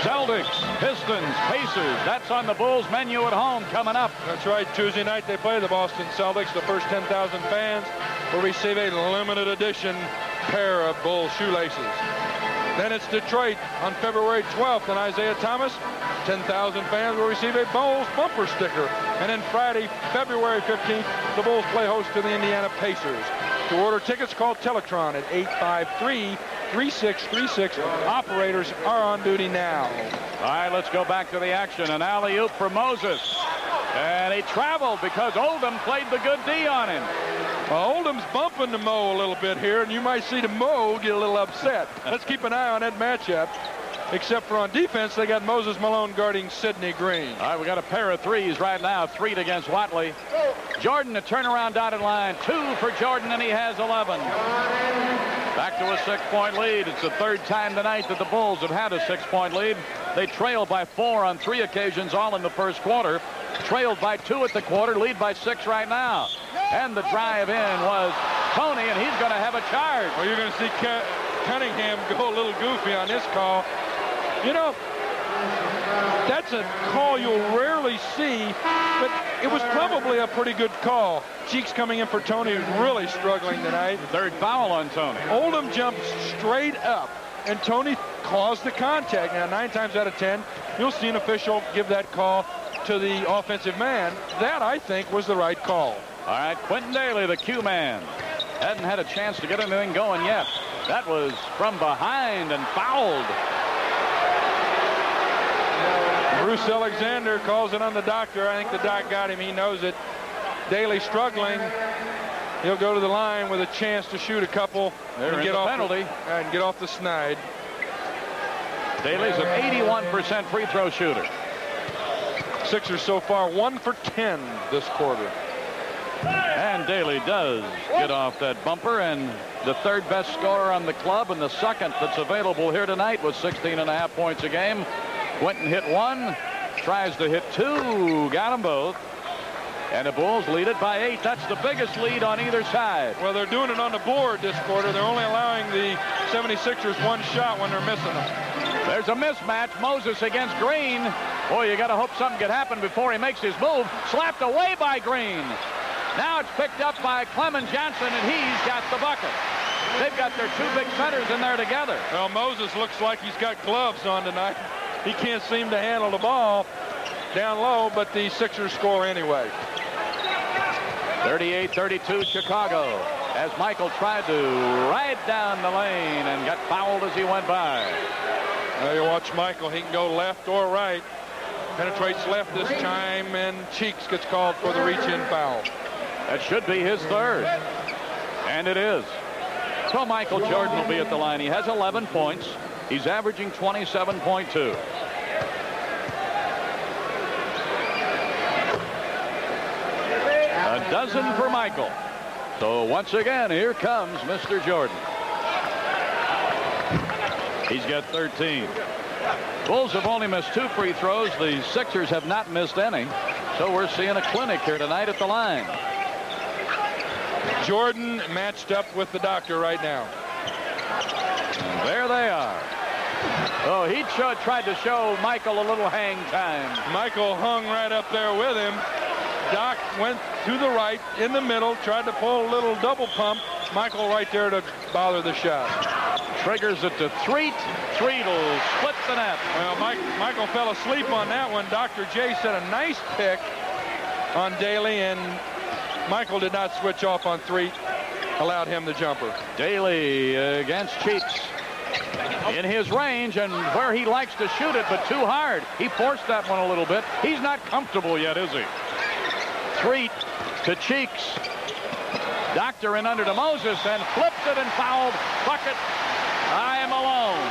Celtics, Pistons, Pacers. That's on the Bulls menu at home coming up. That's right. Tuesday night they play the Boston Celtics. The first 10,000 fans will receive a limited edition pair of Bulls shoelaces. Then it's Detroit on February 12th, and Isaiah Thomas. 10,000 fans will receive a Bulls bumper sticker. And then Friday, February 15th, the Bulls play host to the Indiana Pacers. To order tickets, call Teletron at 853-3636. Operators are on duty now. All right, let's go back to the action. An alley-oop for Moses. And he traveled because Oldham played the good D on him. Well, Oldham's bumping the Mo a little bit here, and you might see the Mo get a little upset. Let's keep an eye on that matchup. Except for on defense, they got Moses Malone guarding Sidney Green. All right, we got a pair of threes right now. Threet against Watley. Jordan, a turnaround dotted line. 2 for Jordan, and he has 11. Back to a 6-point lead. It's the third time tonight that the Bulls have had a 6-point lead. They trailed by 4 on 3 occasions, all in the first quarter. Trailed by 2 at the quarter, lead by 6 right now. And the drive in was Toney, and he's going to have a charge. Well, you're going to see Cunningham go a little goofy on this call. You know, that's a call you'll rarely see, but it was probably a pretty good call. Cheeks coming in for Toney, who's really struggling tonight. Third foul on Toney. Oldham jumped straight up, and Toney caused the contact. Now, 9 times out of 10, you'll see an official give that call to the offensive man. That, I think, was the right call. All right, Quentin Daly, the Q man. Hadn't had a chance to get anything going yet. That was from behind and fouled. Bruce Alexander calls it on the doctor. I think the doc got him. He knows it. Daly struggling. He'll go to the line with a chance to shoot a couple and get off penalty and get off the snide. Daly's an 81% free throw shooter. Sixers so far 1 for 10 this quarter. And Daly does get off that bumper, and the third best scorer on the club and the second that's available here tonight with 16.5 points a game. Quentin hit 1, tries to hit 2, got them both. And the Bulls lead it by 8. That's the biggest lead on either side. Well, they're doing it on the board this quarter. They're only allowing the 76ers 1 shot when they're missing them. There's a mismatch. Moses against Green. Boy, you got to hope something could happen before he makes his move. Slapped away by Green. Now it's picked up by Clement Johnson, and he's got the bucket. They've got their 2 big centers in there together. Well, Moses looks like he's got gloves on tonight. He can't seem to handle the ball down low, but the Sixers score anyway. 38-32 Chicago, as Michael tried to ride down the lane and got fouled as he went by. Now you watch Michael. He can go left or right. Penetrates left this time, and Cheeks gets called for the reach-in foul. That should be his third. And it is. So Michael Jordan will be at the line. He has 11 points. He's averaging 27.2. A dozen for Michael. So once again, here comes Mr. Jordan. He's got 13. Bulls have only missed 2 free throws. The Sixers have not missed any. So we're seeing a clinic here tonight at the line. Jordan matched up with the doctor right now. And there they are. Oh, he tried to show Michael a little hang time. Michael hung right up there with him. Doc went to the right in the middle, tried to pull a little double pump. Michael right there to bother the shot. Triggers it to Threet. Threet'll split the net. Well, Michael fell asleep on that one. Dr. J set a nice pick on Daly, and Michael did not switch off on Threet. Allowed him the jumper. Daly against Cheeks. In his range and where he likes to shoot it, but too hard. He forced that one a little bit. He's not comfortable yet, is he? Threet to Cheeks. Doctor in under to Moses and flips it and fouled. Bucket. I am alone.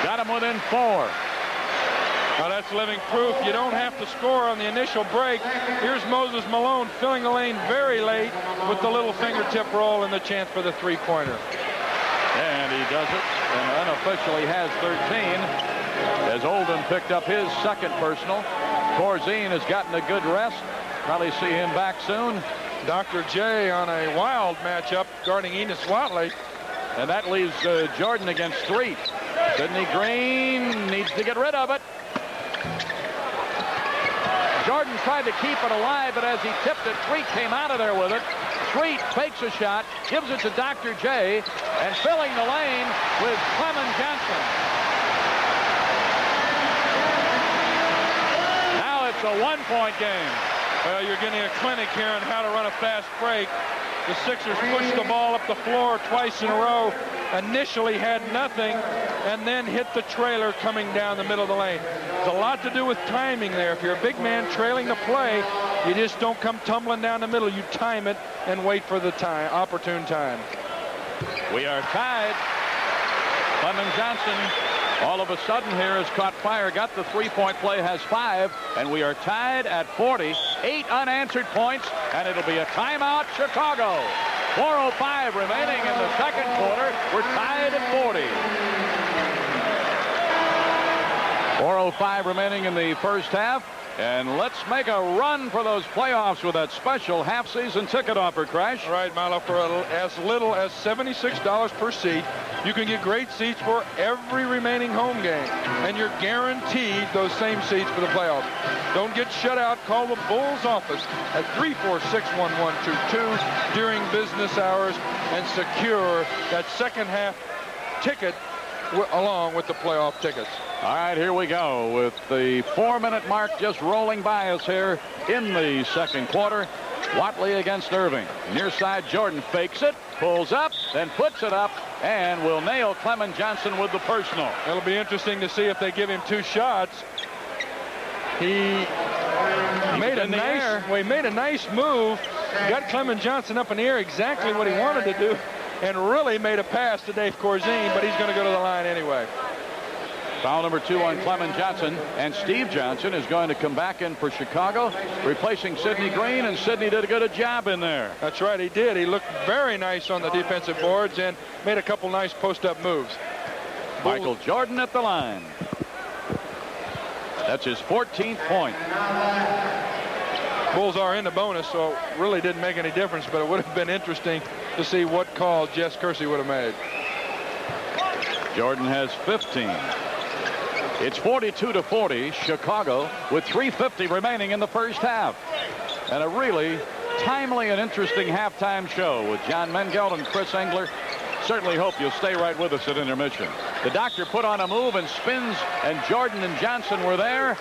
Got him within 4. Now that's living proof. You don't have to score on the initial break. Here's Moses Malone filling the lane very late with the little fingertip roll and the chance for the three-pointer. And he does it, and unofficially has 13 as Oldham picked up his second personal. Corzine has gotten a good rest. Probably see him back soon. Dr. J on a wild matchup guarding Enos Watley. And that leaves Jordan against Threet. Sidney Green needs to get rid of it. Jordan tried to keep it alive, but as he tipped it, Threet came out of there with it. Threet fakes a shot, gives it to Dr. J, and filling the lane with Clement Johnson. Now it's a one-point game. Well, you're getting a clinic here on how to run a fast break. The Sixers pushed the ball up the floor twice in a row. Initially had nothing, and then hit the trailer coming down the middle of the lane. There's a lot to do with timing there. If you're a big man trailing the play, you just don't come tumbling down the middle. You time it and wait for the opportune time. We are tied. Clement Johnson all of a sudden here has caught fire, got the three-point play, has 5, and we are tied at 40. 8 unanswered points, and it'll be a timeout, Chicago. 4:05 remaining in the second quarter. We're tied at 40. 4:05 remaining in the first half. And let's make a run for those playoffs with that special half-season ticket offer, Crash. All right, Milo, for as little as $76 per seat, you can get great seats for every remaining home game. And you're guaranteed those same seats for the playoffs. Don't get shut out. Call the Bulls office at 346-1122 during business hours and secure that second half ticket along with the playoff tickets. All right, here we go with the 4-minute mark just rolling by us here in the second quarter. Watley against Irving. Near side, Jordan fakes it, pulls up, then puts it up, and will nail Clement Johnson with the personal. It'll be interesting to see if they give him 2 shots. He made a nice move, got Clement Johnson up in the air, exactly what he wanted to do, and really made a pass to Dave Corzine, but he's going to go to the line anyway. Foul number 2 on Clement Johnson, and Steve Johnson is going to come back in for Chicago, replacing Sidney Green, and Sidney did a good job in there. That's right, he did. He looked very nice on the defensive boards and made a couple nice post-up moves. Michael Jordan at the line. That's his 14th point. Bulls are in the bonus, so it really didn't make any difference, but it would have been interesting to see what call Jess Kersey would have made. Jordan has 15. It's 42-40, Chicago, with 3:50 remaining in the first half. And a really timely and interesting halftime show with John Mengelt and Chris Engler. Certainly hope you'll stay right with us at intermission. The doctor put on a move and spins, and Jordan and Johnson were there.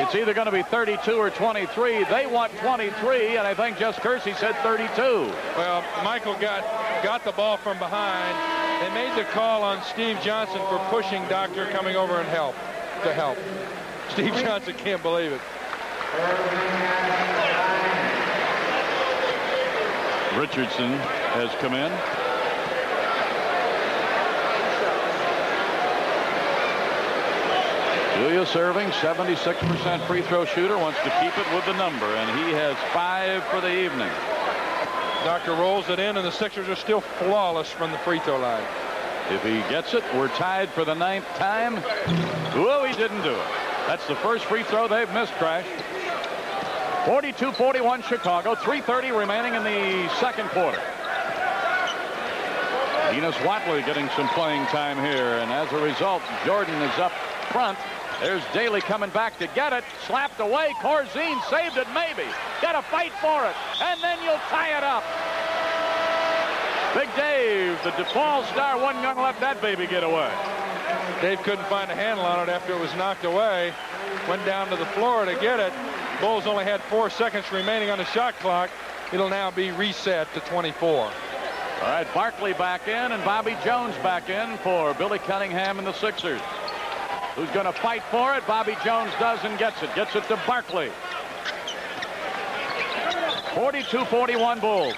It's either going to be 32 or 23. They want 23, and I think Jess Kersey said 32. Well, Michael got the ball from behind. They made the call on Steve Johnson for pushing Doctor coming over and help. Steve Johnson can't believe it. Richardson has come in. Julia serving, 76% free throw shooter, wants to keep it with the number, and he has 5 for the evening. Doctor rolls it in, and the Sixers are still flawless from the free throw line. If he gets it, we're tied for the 9th time. Whoa, he didn't do it. That's the first free throw they've missed, Crash. 42-41 Chicago, 3:30 remaining in the second quarter. Enos Watley getting some playing time here, and as a result, Jordan is up front. There's Daly coming back to get it. Slapped away. Corzine saved it, maybe. Got to fight for it, and then you'll tie it up. Big Dave, the DePaul star, wasn't going to let that baby get away. Dave couldn't find a handle on it after it was knocked away. Went down to the floor to get it. Bulls only had 4 seconds remaining on the shot clock. It'll now be reset to 24. All right, Barkley back in and Bobby Jones back in for Billy Cunningham and the Sixers. Who's going to fight for it? Bobby Jones does and gets it. Gets it to Barkley. 42-41 Bulls.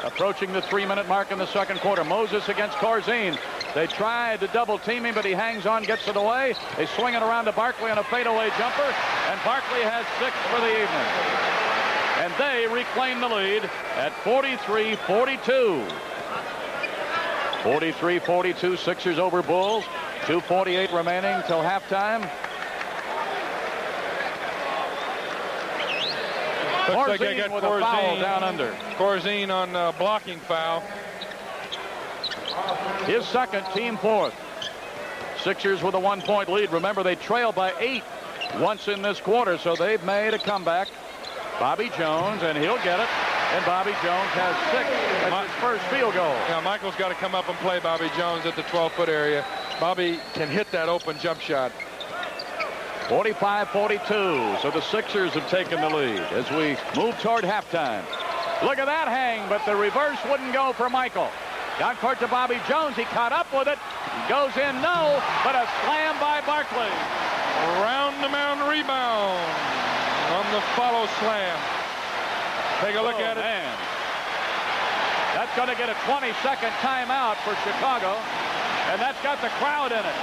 Approaching the 3-minute mark in the second quarter. Moses against Corzine. They tried to double team him, but he hangs on, gets it away. They swing it around to Barkley on a fadeaway jumper, and Barkley has 6 for the evening. And they reclaim the lead at 43-42. 43-42, Sixers over Bulls. 2:48 remaining till halftime. Looks like I got with a foul down under. Corzine on a blocking foul. His second, team 4th. Sixers with a 1-point lead. Remember, they trail by 8 once in this quarter, so they've made a comeback. Bobby Jones, and he'll get it. And Bobby Jones has 6. That's his first field goal. Now, Michael's got to come up and play Bobby Jones at the 12-foot area. Bobby can hit that open jump shot. 45-42. So the Sixers have taken the lead as we move toward halftime. Look at that hang, but the reverse wouldn't go for Michael. Down court to Bobby Jones. He caught up with it. He goes in, no, but a slam by Barkley. Around the mound rebound on the follow slam. Take a look at it. Man. That's going to get a 20-second timeout for Chicago, and that's got the crowd in it.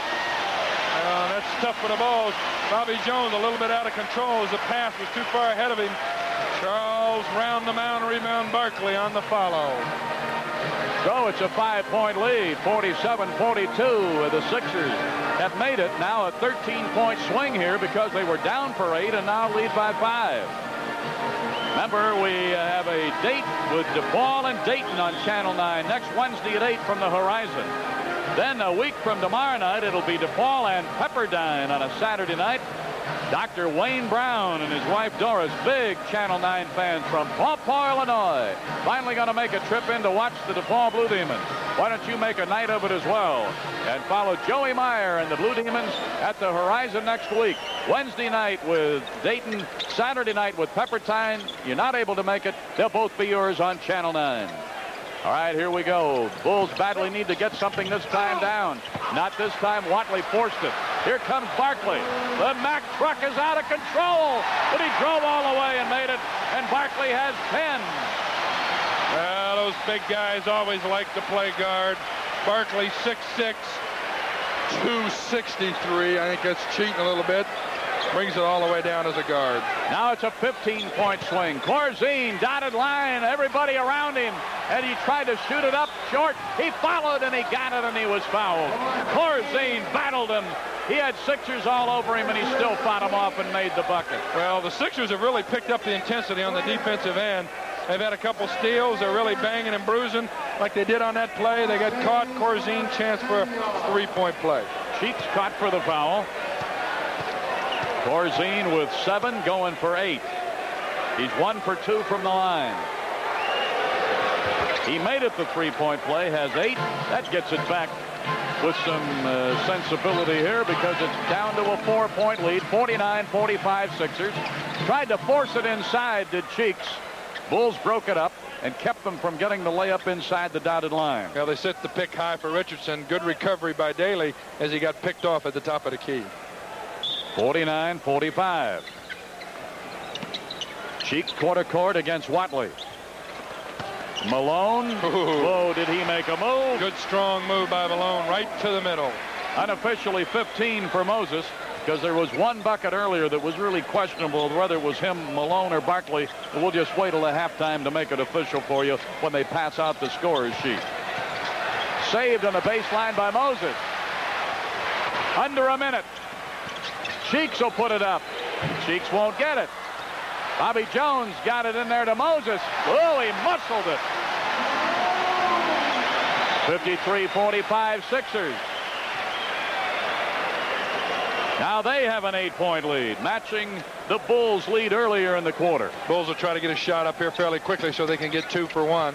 That's tough for the Bulls. Bobby Jones a little bit out of control as the pass was too far ahead of him. Charles round the mound rebound. Barkley on the follow. So it's a 5-point lead, 47-42. The Sixers have made it now a 13-point swing here because they were down for 8 and now lead by 5. Remember, we have a date with DePaul and Dayton on Channel 9 next Wednesday at 8 from the Horizon. Then a week from tomorrow night, it'll be DePaul and Pepperdine on a Saturday night. Dr. Wayne Brown and his wife Doris, big Channel 9 fans from Paw Paw, Illinois, finally going to make a trip in to watch the DePaul Blue Demons. Why don't you make a night of it as well and follow Joey Meyer and the Blue Demons at the Horizon next week. Wednesday night with Dayton, Saturday night with Pepperdine. You're not able to make it, they'll both be yours on Channel 9. All right, here we go. Bulls badly need to get something this time down. Not this time. Watley forced it. Here comes Barkley. The Mack truck is out of control, but he drove all the way and made it, and Barkley has 10. Well, those big guys always like to play guard. Barkley 6'6", 263. I think that's cheating a little bit. Brings it all the way down as a guard. Now it's a 15-point swing. Corzine, dotted line, everybody around him, and he tried to shoot it up short. He followed, and he got it, and he was fouled. Corzine battled him. He had Sixers all over him, and he still fought him off and made the bucket. Well, the Sixers have really picked up the intensity on the defensive end. They've had a couple steals. They're really banging and bruising like they did on that play. They got caught. Corzine, chance for a 3-point play. Cheeks caught for the foul. Corzine with 7, going for 8. He's 1 for 2 from the line. He made it the 3-point play, has 8. That gets it back with some sensibility here because it's down to a 4-point lead. 49-45 Sixers. Tried to force it inside, did Cheeks. Bulls broke it up and kept them from getting the layup inside the dotted line. Well, they set the pick high for Richardson. Good recovery by Daly as he got picked off at the top of the key. 49-45. Cheeks quarter court against Watley. Malone. Whoa, did he make a move? Good strong move by Malone right to the middle. Unofficially 15 for Moses, because there was one bucket earlier that was really questionable whether it was him, Malone, or Barkley. We'll just wait till the halftime to make it official for you when they pass out the scorer's sheet. Saved on the baseline by Moses. Under a minute. Cheeks will put it up. Cheeks won't get it. Bobby Jones got it in there to Moses. Oh, he muscled it. 53-45 Sixers. Now they have an 8-point lead, matching the Bulls' lead earlier in the quarter. Bulls will try to get a shot up here fairly quickly so they can get 2 for 1.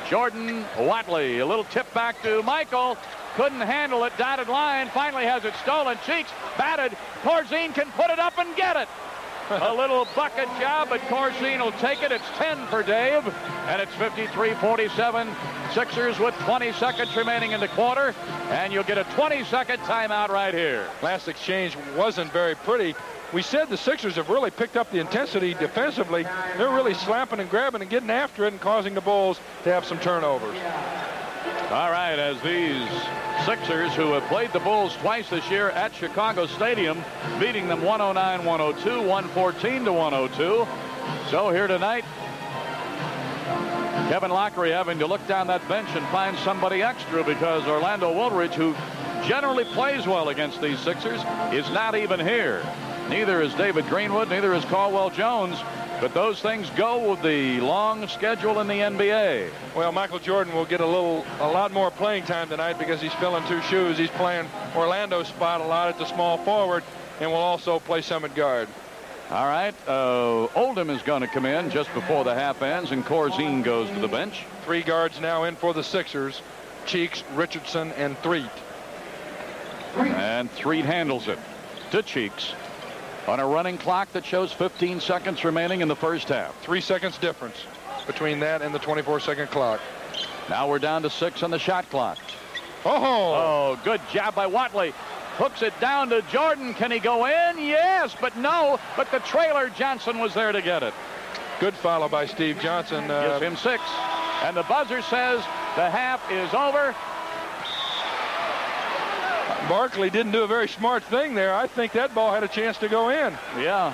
Jordan Watley, a little tip back to Michael. Couldn't handle it. Dotted line. Finally has it stolen. Cheeks batted. Corzine can put it up and get it. A little bucket job, but Corzine will take it. It's 10 for Dave, and it's 53-47. Sixers with 20 seconds remaining in the quarter, and you'll get a 20-second timeout right here. Last exchange wasn't very pretty. We said the Sixers have really picked up the intensity defensively. They're really slapping and grabbing and getting after it and causing the Bulls to have some turnovers. All right, as these Sixers, who have played the Bulls twice this year at Chicago Stadium, beating them 109-102, 114-102. So here tonight, Kevin Lockery having to look down that bench and find somebody extra, because Orlando Woolridge, who generally plays well against these Sixers, is not even here. Neither is David Greenwood, neither is Caldwell Jones. But those things go with the long schedule in the NBA. Well, Michael Jordan will get a lot more playing time tonight because he's filling 2 shoes. He's playing Orlando's spot a lot at the small forward, and will also play some at guard. All right. Oldham is going to come in just before the half ends, and Corzine goes to the bench. 3 guards now in for the Sixers. Cheeks, Richardson, and Threet. And Threet handles it to Cheeks on a running clock that shows 15 seconds remaining in the first half. 3 seconds difference between that and the 24-second clock. Now we're down to 6 on the shot clock. Oh, good job by Watley. Hooks it down to Jordan. Can he go in? Yes, but no. But the trailer, Johnson, was there to get it. Good follow by Steve Johnson. Gives him 6. And the buzzer says the half is over. Barkley didn't do a very smart thing there. I think that ball had a chance to go in. Yeah.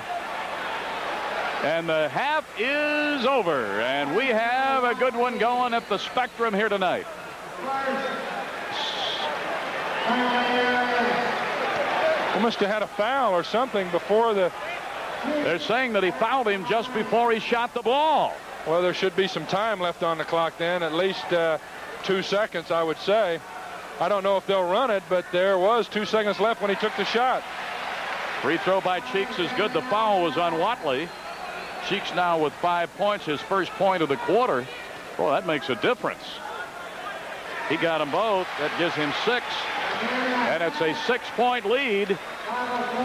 And the half is over. And we have a good one going at the Spectrum here tonight. We must have had a foul or something before the... They're saying that he fouled him just before he shot the ball. Well, there should be some time left on the clock then, at least 2 seconds, I would say. I don't know if they'll run it, but there was 2 seconds left when he took the shot. Free throw by Cheeks is good. The foul was on Watley. Cheeks now with 5 points, his first point of the quarter. Boy, that makes a difference. He got them both. That gives him 6. And it's a 6-point lead.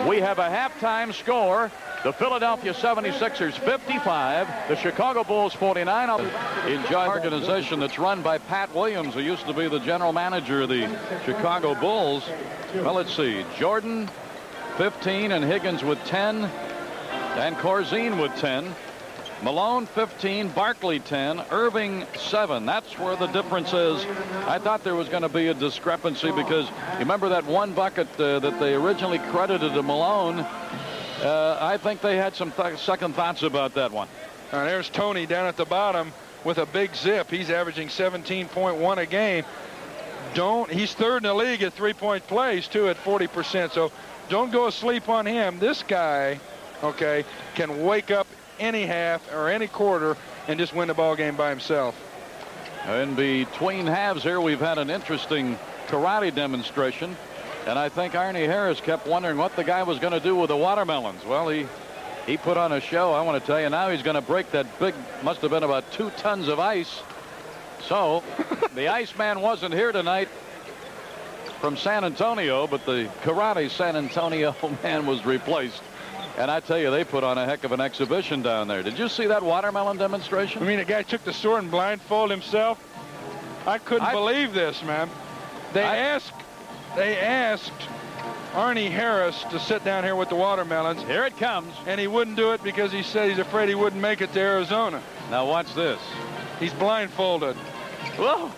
We have a halftime score. The Philadelphia 76ers 55, the Chicago Bulls 49. Enjoy organization that's run by Pat Williams, who used to be the general manager of the Chicago Bulls. Well, let's see. Jordan 15 and Higgins with 10 and Corzine with 10. Malone 15, Barkley 10, Irving 7. That's where the difference is. I thought there was going to be a discrepancy because you remember that one bucket that they originally credited to Malone. I think they had some second thoughts about that one. There's Tony down at the bottom with a big zip. He's averaging 17.1 a game. He's third in the league at 3-point plays too at 40%. So don't go asleep on him. This guy, okay, can wake up any half or any quarter and just win the ball game by himself. In between halves here, we've had an interesting karate demonstration. And I think Arnie Harris kept wondering what the guy was going to do with the watermelons. Well, he put on a show. I want to tell you now he's going to break that big, must have been about 2 tons of ice. So the Iceman wasn't here tonight from San Antonio, but the karate San Antonio man was replaced. And I tell you, they put on a heck of an exhibition down there. Did you see that watermelon demonstration? I mean, the guy took the sword and blindfolded himself. I couldn't believe this, man. They asked Arnie Harris to sit down here with the watermelons. Here it comes. And he wouldn't do it because he said he's afraid he wouldn't make it to Arizona. Now watch this. He's blindfolded. Whoa.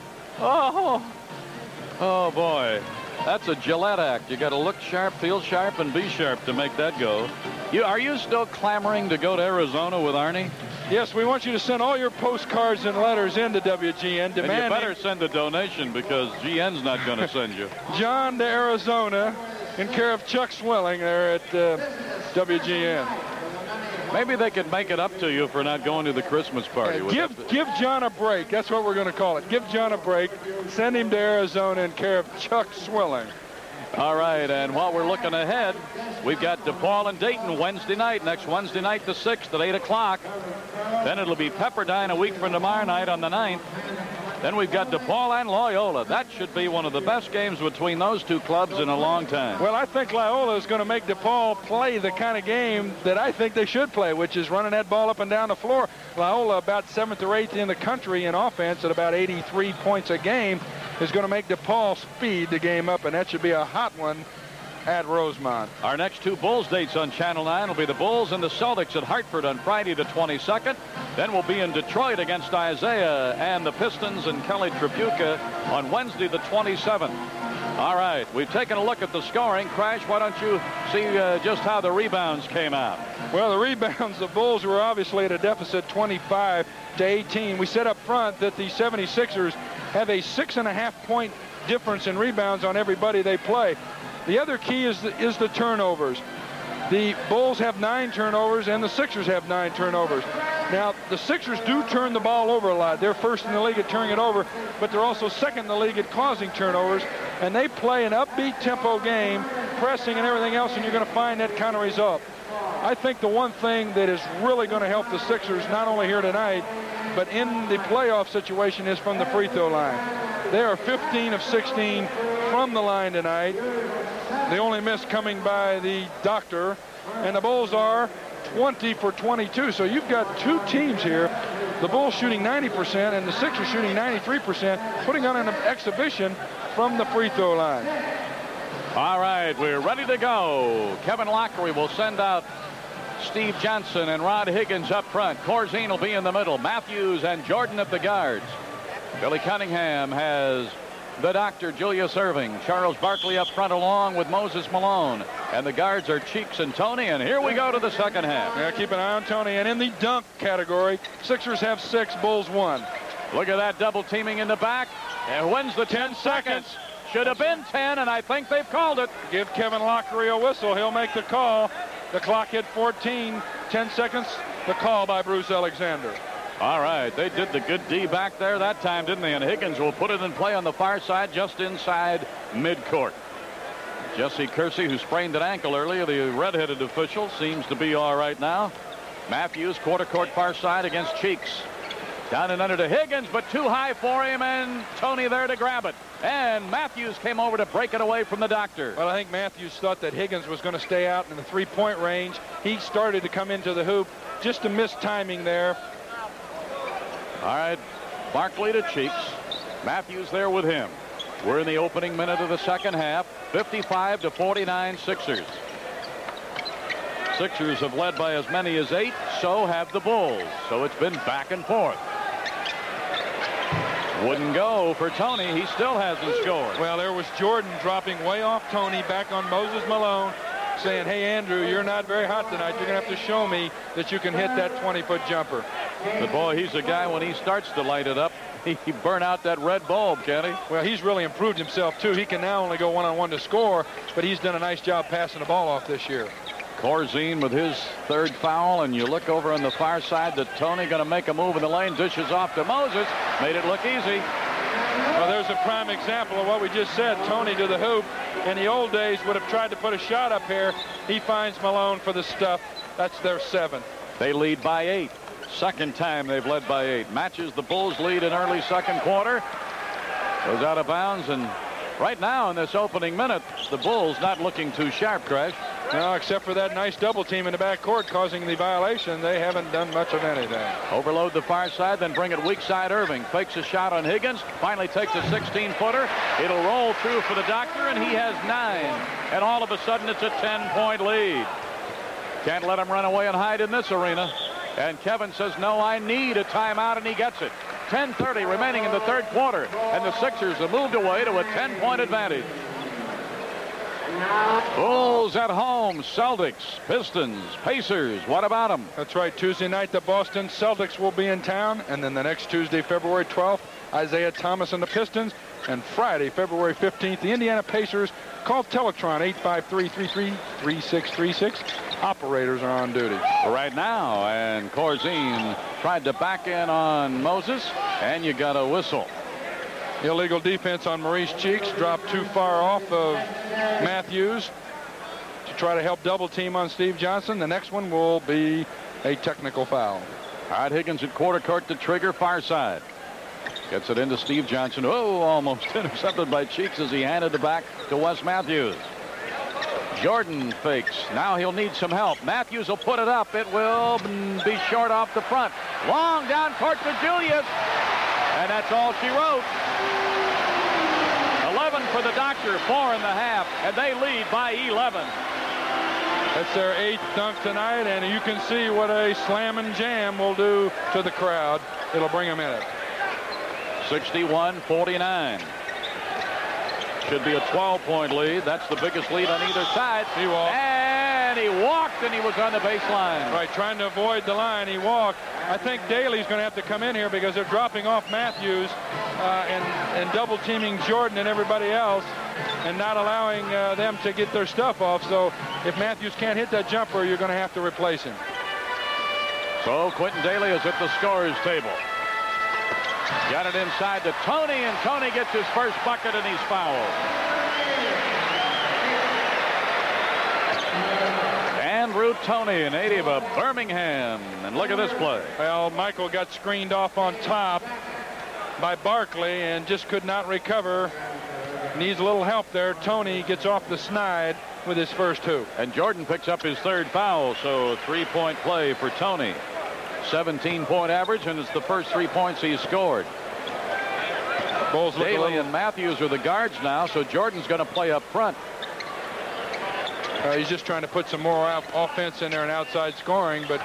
Oh, boy. That's a Gillette act. You got to look sharp, feel sharp, and be sharp to make that go. Are you still clamoring to go to Arizona with Arnie? Yes, we want you to send all your postcards and letters into WGN demanding. And you better send a donation because GN's not going to send you. John to Arizona in care of Chuck Swilling there at WGN. Maybe they could make it up to you for not going to the Christmas party. Give John a break. That's what we're going to call it. Give John a break. Send him to Arizona in care of Chuck Swilling. All right, and while we're looking ahead, we've got DePaul and Dayton Wednesday night. Next Wednesday night, the 6th at 8 o'clock. Then it'll be Pepperdine a week from tomorrow night on the 9th. Then we've got DePaul and Loyola. That should be one of the best games between those two clubs in a long time. Well, I think Loyola is going to make DePaul play the kind of game that I think they should play, which is running that ball up and down the floor. Loyola, about 7th or 8th in the country in offense at about 83 points a game, is going to make DePaul speed the game up, and that should be a hot one at Rosemont. Our next two Bulls dates on Channel 9 will be the Bulls and the Celtics at Hartford on Friday the 22nd. Then we'll be in Detroit against Isaiah and the Pistons and Kelly Tripucka on Wednesday the 27th. All right, we've taken a look at the scoring. Crash, why don't you see just how the rebounds came out? Well, the rebounds, the Bulls were obviously at a deficit 25-18. We said up front that the 76ers have a 6.5-point difference in rebounds on everybody they play. The other key is the turnovers. The Bulls have 9 turnovers and the Sixers have 9 turnovers. Now, the Sixers do turn the ball over a lot. They're first in the league at turning it over, but they're also second in the league at causing turnovers. And they play an upbeat tempo game, pressing and everything else, and you're going to find that kind of result. I think the one thing that is really going to help the Sixers, not only here tonight, but in the playoff situation, is from the free throw line. They are 15 of 16 from the line tonight. They only missed coming by the doctor, and the Bulls are 20 for 22. So you've got two teams here, the Bulls shooting 90% and the Sixers shooting 93%, putting on an exhibition from the free throw line. All right, we're ready to go. Kevin Lockery will send out Steve Johnson and Rod Higgins up front. Corzine will be in the middle. Matthews and Jordan at the guards. Billy Cunningham has the doctor, Julius Erving. Charles Barkley up front along with Moses Malone. And the guards are Cheeks and Tony. And here we go to the second half. Yeah, keep an eye on Tony. And in the dunk category, Sixers have 6, Bulls 1. Look at that double teaming in the back. And wins the 10 seconds. Should have been 10, and I think they've called it. Give Kevin Lockery a whistle. He'll make the call. The clock hit 14. 10 seconds. The call by Bruce Alexander. All right, they did the good D back there that time, didn't they? And Higgins will put it in play on the far side, just inside midcourt. Jesse Kersey, who sprained an ankle earlier, the redheaded official, seems to be all right now. Matthews, quarter court far side against Cheeks. Down and under to Higgins, but too high for him, and Tony there to grab it. And Matthews came over to break it away from the doctor. Well, I think Matthews thought that Higgins was going to stay out in the three-point range. He started to come into the hoop, just a missed timing there. All right, Barkley to Cheeks. Matthews there with him. We're in the opening minute of the second half. 55-49 Sixers. Sixers have led by as many as 8. So have the Bulls. So it's been back and forth. Wouldn't go for Tony. He still hasn't scored. Well, there was Jordan dropping way off Tony, back on Moses Malone, saying, hey, Andrew, you're not very hot tonight. You're going to have to show me that you can hit that 20-foot jumper. But, boy, he's a guy, when he starts to light it up, he burn out that red bulb, can't he? Well, he's really improved himself, too. He can now only go one-on-one to score, but he's done a nice job passing the ball off this year. Corzine with his third foul, and you look over on the far side that Tony going to make a move in the lane, dishes off to Moses, made it look easy. Well, there's a prime example of what we just said. Tony to the hoop. In the old days would have tried to put a shot up here. He finds Malone for the stuff. That's their 7th. They lead by 8. Second time they've led by 8. Matches the Bulls' lead in early second quarter. Goes out of bounds, and right now in this opening minute, the Bulls not looking too sharp, Crash. No, except for that nice double team in the backcourt causing the violation. They haven't done much of anything. Overload the far side, then bring it weak side. Irving fakes a shot on Higgins. Finally takes a 16-footer. It'll roll through for the doctor, and he has 9. And all of a sudden, it's a 10-point lead. Can't let him run away and hide in this arena. And Kevin says, no, I need a timeout, and he gets it. 10:30 remaining in the third quarter, and the Sixers have moved away to a 10-point advantage. Bulls at home, Celtics, Pistons, Pacers. What about them? That's right. Tuesday night, the Boston Celtics will be in town. And then the next Tuesday, February 12th, Isaiah Thomas and the Pistons. And Friday, February 15th, the Indiana Pacers. Call Teletron 853-33-3636. Operators are on duty right now. And Corzine tried to back in on Moses. And you got a whistle. Illegal defense on Maurice Cheeks, dropped too far off of Matthews to try to help double team on Steve Johnson. The next one will be a technical foul. All right, Higgins at quarter court to trigger, far side. Gets it into Steve Johnson. Oh, almost intercepted by Cheeks as he handed it back to Wes Matthews. Jordan fakes. Now he'll need some help. Matthews will put it up. It will be short off the front. Long down court to Julius. And that's all she wrote. 11 for the Doctor, 4.5, and they lead by 11. That's their 8th dunk tonight, and you can see what a slam and jam will do to the crowd. It'll bring them in it. 61-49. Should be a 12-point lead. That's the biggest lead on either side. He walked. And he walked, and he was on the baseline. Right, trying to avoid the line. He walked. I think Daly's going to have to come in here because they're dropping off Matthews and double teaming Jordan and everybody else and not allowing them to get their stuff off. So if Matthews can't hit that jumper, you're going to have to replace him. So Quentin Daly is at the scorer's table. Got it inside to Tony, and Tony gets his first bucket, and he's fouled. Andrew Tony, a native of Birmingham. And look at this play. Well, Michael got screened off on top by Barkley and just could not recover. Needs a little help there. Tony gets off the snide with his first two. And Jordan picks up his third foul, so a 3-point play for Tony. 17-point average, and it's the first 3 points he's scored. Bulls Daly and Matthews are the guards now, so Jordan's going to play up front. He's just trying to put some more offense in there and outside scoring, but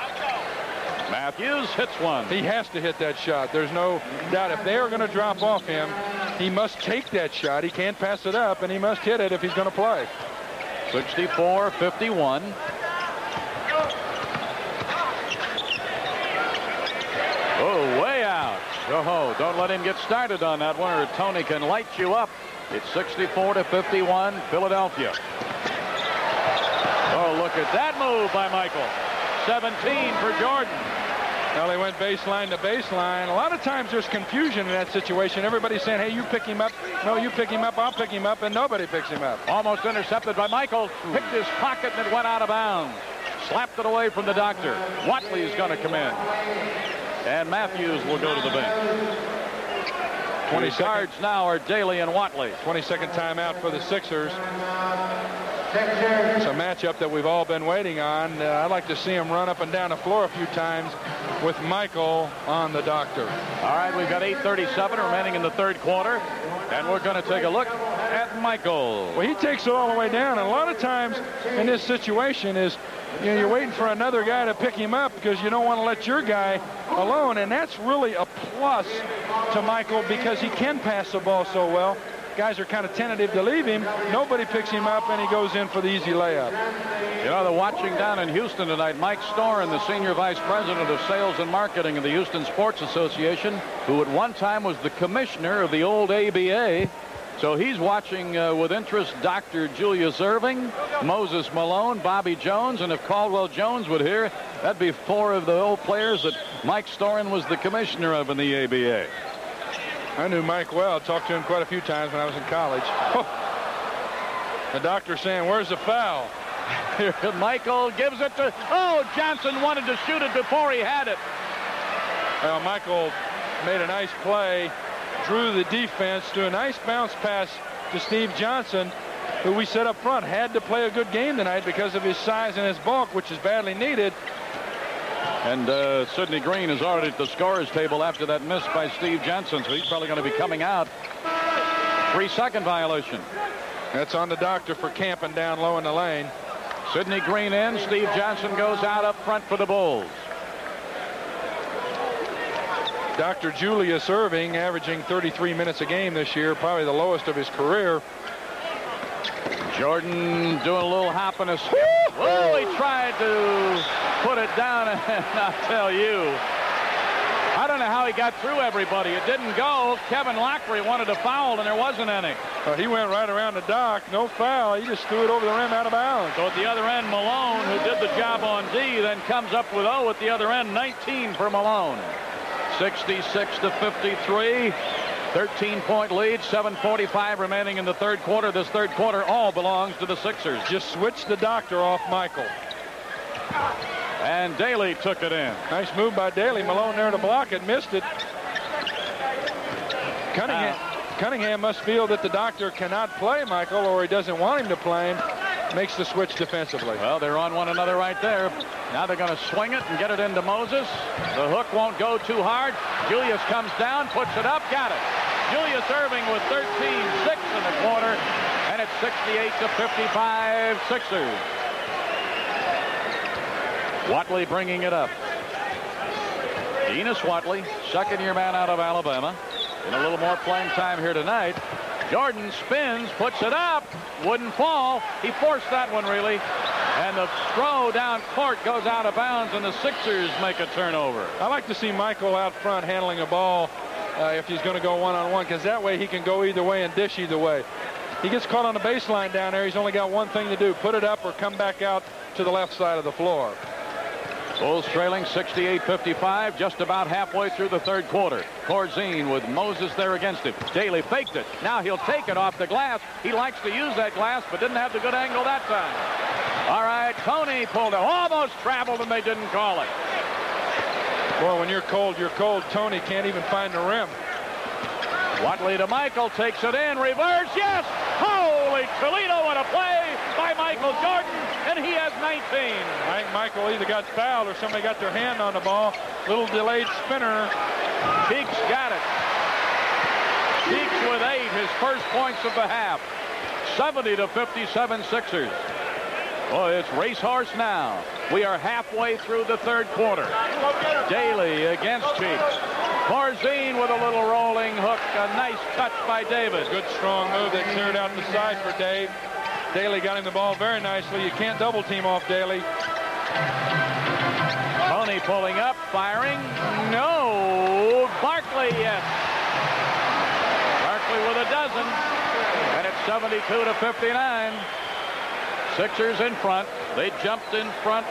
Matthews hits one. He has to hit that shot. There's no doubt. If they are going to drop off him, he must take that shot. He can't pass it up, and he must hit it if he's going to play. 64-51. Oh, way out. Oh, don't let him get started on that one, or Tony can light you up. It's 64-51, Philadelphia. Oh, look at that move by Michael. 17 for Jordan. Well, he went baseline to baseline. A lot of times there's confusion in that situation. Everybody's saying, hey, you pick him up. No, you pick him up. I'll pick him up. And nobody picks him up. Almost intercepted by Michael. Picked his pocket and it went out of bounds. Slapped it away from the Doctor. Watley's going to come in. And Matthews will go to the bench. 20 guards now are Daly and Watley. 22nd timeout for the Sixers. It's a matchup that we've all been waiting on. I'd like to see him run up and down the floor a few times with Michael on the Doctor. All right, we've got 8:37 remaining in the third quarter, and we're going to take a look at Michael. Well, he takes it all the way down, and a lot of times in this situation is, you know, you're waiting for another guy to pick him up because you don't want to let your guy alone, and that's really a plus to Michael because he can pass the ball so well. Guys are kind of tentative to leave him. Nobody picks him up, and he goes in for the easy layup. You know, they're watching down in Houston tonight. Mike Storin, the senior vice president of sales and marketing of the Houston Sports Association, who at one time was the commissioner of the old ABA. So he's watching with interest Dr. Julius Erving, Moses Malone, Bobby Jones, and if Caldwell Jones would hear, that'd be 4 of the old players that Mike Storin was the commissioner of in the ABA. I knew Mike well. I talked to him quite a few times when I was in college. Oh. The Doctor saying, where's the foul? Michael gives it to, oh, Johnson wanted to shoot it before he had it. Well, Michael made a nice play, drew the defense to a nice bounce pass to Steve Johnson, who we said up front had to play a good game tonight because of his size and his bulk, which is badly needed. And Sidney Green is already at the scorer's table after that miss by Steve Johnson, so he's probably going to be coming out. 3-second violation. That's on the Doctor for camping down low in the lane. Sidney Green in. Steve Johnson goes out up front for the Bulls. Dr. Julius Erving, averaging 33 minutes a game this year, probably the lowest of his career. Jordan doing a little happiness. Oh, he tried to put it down, and I'll tell you, I don't know how he got through everybody. It didn't go. Kevin Lockery wanted a foul, and there wasn't any. He went right around the dock. No foul. He just threw it over the rim out of bounds. So at the other end, Malone, who did the job on D, then comes up with O at the other end. 19 for Malone. 66-53. 13-point lead. 7:45 remaining in the third quarter. This third quarter all belongs to the Sixers. Just switch the doctor off Michael. And Daly took it in. Nice move by Daly. Malone there to block it. Missed it. Cunningham must feel that the doctor cannot play Michael, or he doesn't want him to play him. Makes the switch defensively. Well, they're on one another right there. Now they're going to swing it and get it into Moses. The hook won't go too hard. Julius comes down, puts it up, got it. Julius Erving with 13-6 in the quarter, and it's 68-55 Sixers. Watley bringing it up. Enos Watley, second-year man out of Alabama. In a little more playing time here tonight. Jordan spins, puts it up, wouldn't fall. He forced that one, really. And the throw down court goes out of bounds, and the Sixers make a turnover. I like to see Michael out front handling a ball if he's going to go one-on-one, because that way he can go either way and dish either way. He gets caught on the baseline down there. He's only got one thing to do, put it up or come back out to the left side of the floor. Bulls trailing 68-55, just about halfway through the third quarter. Corzine with Moses there against him. Daly faked it. Now he'll take it off the glass. He likes to use that glass, but didn't have the good angle that time. All right, Tony pulled it. Almost traveled, and they didn't call it. Boy, when you're cold, you're cold. Tony can't even find the rim. Watley to Michael, takes it in, reverse, yes! Holy Toledo, what a play by Michael Jordan, and he has 19. I think Michael either got fouled or somebody got their hand on the ball. Little delayed spinner. Cheeks got it. Cheeks with 8, his first points of the half. 70-57 Sixers. Boy, it's racehorse now. We are halfway through the third quarter. Daly against Cheeks. Corzine with a little rolling hook. A nice touch by Davis. Good strong move that cleared out the side for Dave. Daly got him the ball very nicely. You can't double team off Daly. Tony pulling up, firing. No. Barkley, yes. Barkley with a dozen. And it's 72-59. Sixers in front. They jumped in front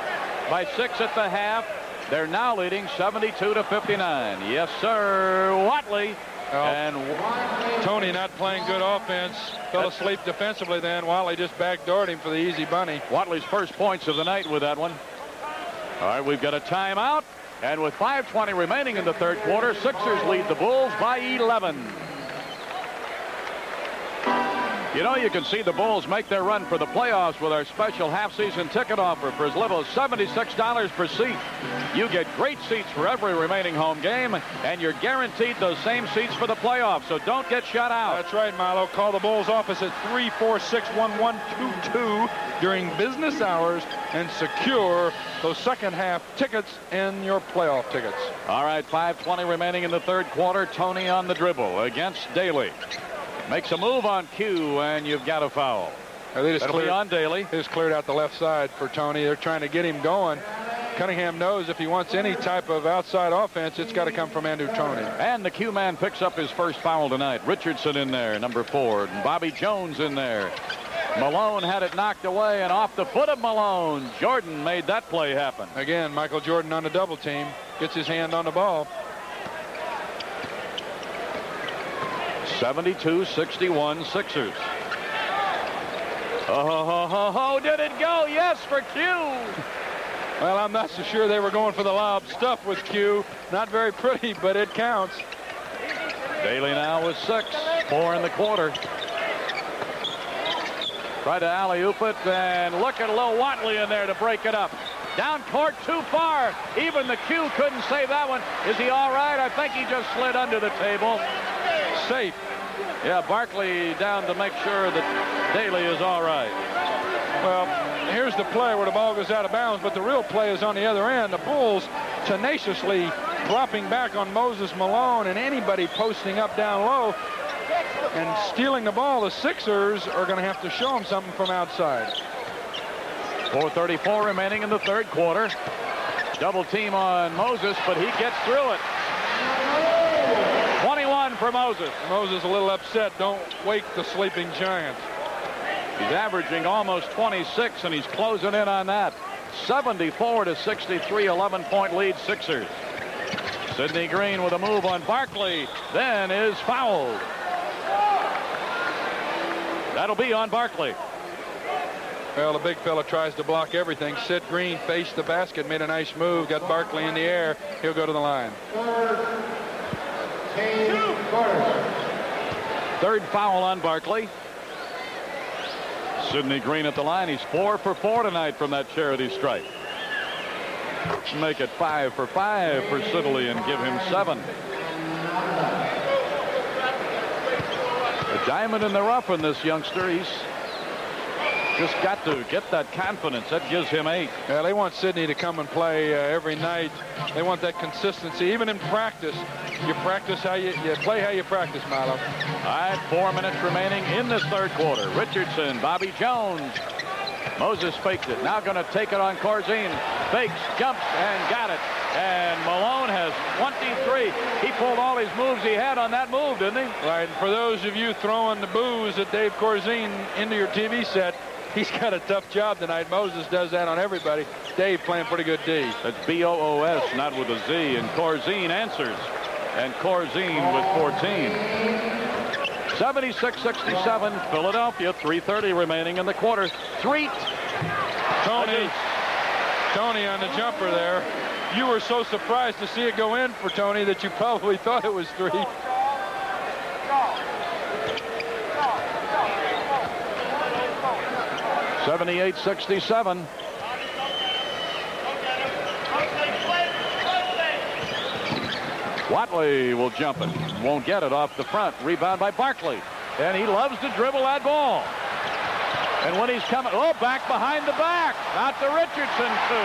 by 6 at the half. They're now leading 72-59. Yes, sir. Watley. And Tony not playing good offense. Fell asleep defensively then. Watley just backdoored him for the easy bunny. Watley's first points of the night with that one. All right, we've got a timeout. And with 5:20 remaining in the third quarter, Sixers lead the Bulls by 11. You know, you can see the Bulls make their run for the playoffs with our special half-season ticket offer for as little as $76 per seat. You get great seats for every remaining home game, and you're guaranteed those same seats for the playoffs, so don't get shut out. That's right, Milo. Call the Bulls office at 346-1122 during business hours and secure those second-half tickets and your playoff tickets. All right, 5:20 remaining in the third quarter. Tony on the dribble against Daly. Makes a move on Q, and you've got a foul. That'll be on Daly. They just cleared out the left side for Tony. They're trying to get him going. Cunningham knows if he wants any type of outside offense, it's got to come from Andrew Tony. And the Q man picks up his first foul tonight. Richardson in there, number 4, and Bobby Jones in there. Malone had it knocked away, and off the foot of Malone, Jordan made that play happen. Again, Michael Jordan on the double team. Gets his hand on the ball. 72-61 Sixers. Oh, did it go? Yes, for Q. Well, I'm not so sure they were going for the lob stuff with Q. Not very pretty, but it counts. Daly now with 6, 4 in the quarter. Tried to alley-oop it, and look at Lil Watley in there to break it up. Down court too far. Even the Q couldn't save that one. Is he all right? I think he just slid under the table. Safe. Yeah, Barkley down to make sure that Daly is all right. Well, here's the play where the ball goes out of bounds, but the real play is on the other end. The Bulls tenaciously dropping back on Moses Malone and anybody posting up down low and stealing the ball. The Sixers are going to have to show him something from outside. 4:34 remaining in the third quarter. Double team on Moses, but he gets through it. 21 for Moses. Moses a little upset. Don't wake the sleeping giant. He's averaging almost 26, and he's closing in on that. 74-63, 11-point lead Sixers. Sidney Green with a move on Barkley, then is fouled. That'll be on Barkley. Well, the big fella tries to block everything. Sid Green faced the basket, made a nice move, got Barkley in the air. He'll go to the line. Third foul on Barkley. Sidney Green at the line. He's 4 for 4 tonight from that charity stripe. Make it 5 for 5 for Sidley and give him 7. A diamond in the rough in this youngster. He's just got to get that confidence. That gives him 8. Yeah, they want Sidney to come and play every night. They want that consistency, even in practice. You practice how you play how you practice, Milo. All right, 4 minutes remaining in this third quarter. Richardson, Bobby Jones. Moses faked it. Now going to take it on Corzine. Fakes, jumps, and got it. And Malone has 23. He pulled all his moves he had on that move, didn't he? Right. And for those of you throwing the boos at Dave Corzine into your TV set, he's got a tough job tonight. Moses does that on everybody. Dave playing pretty good D. That's B-O-O-S, not with a Z. And Corzine answers. And Corzine with 14. 76-67, Philadelphia. 3:30 remaining in the quarter. Tony on the jumper there. You were so surprised to see it go in for Tony that you probably thought it was 3. 78-67. Watley will jump it. Won't get it off the front. Rebound by Barkley. And he loves to dribble that ball. And when he's coming, back behind the back. Out to Richardson, 2.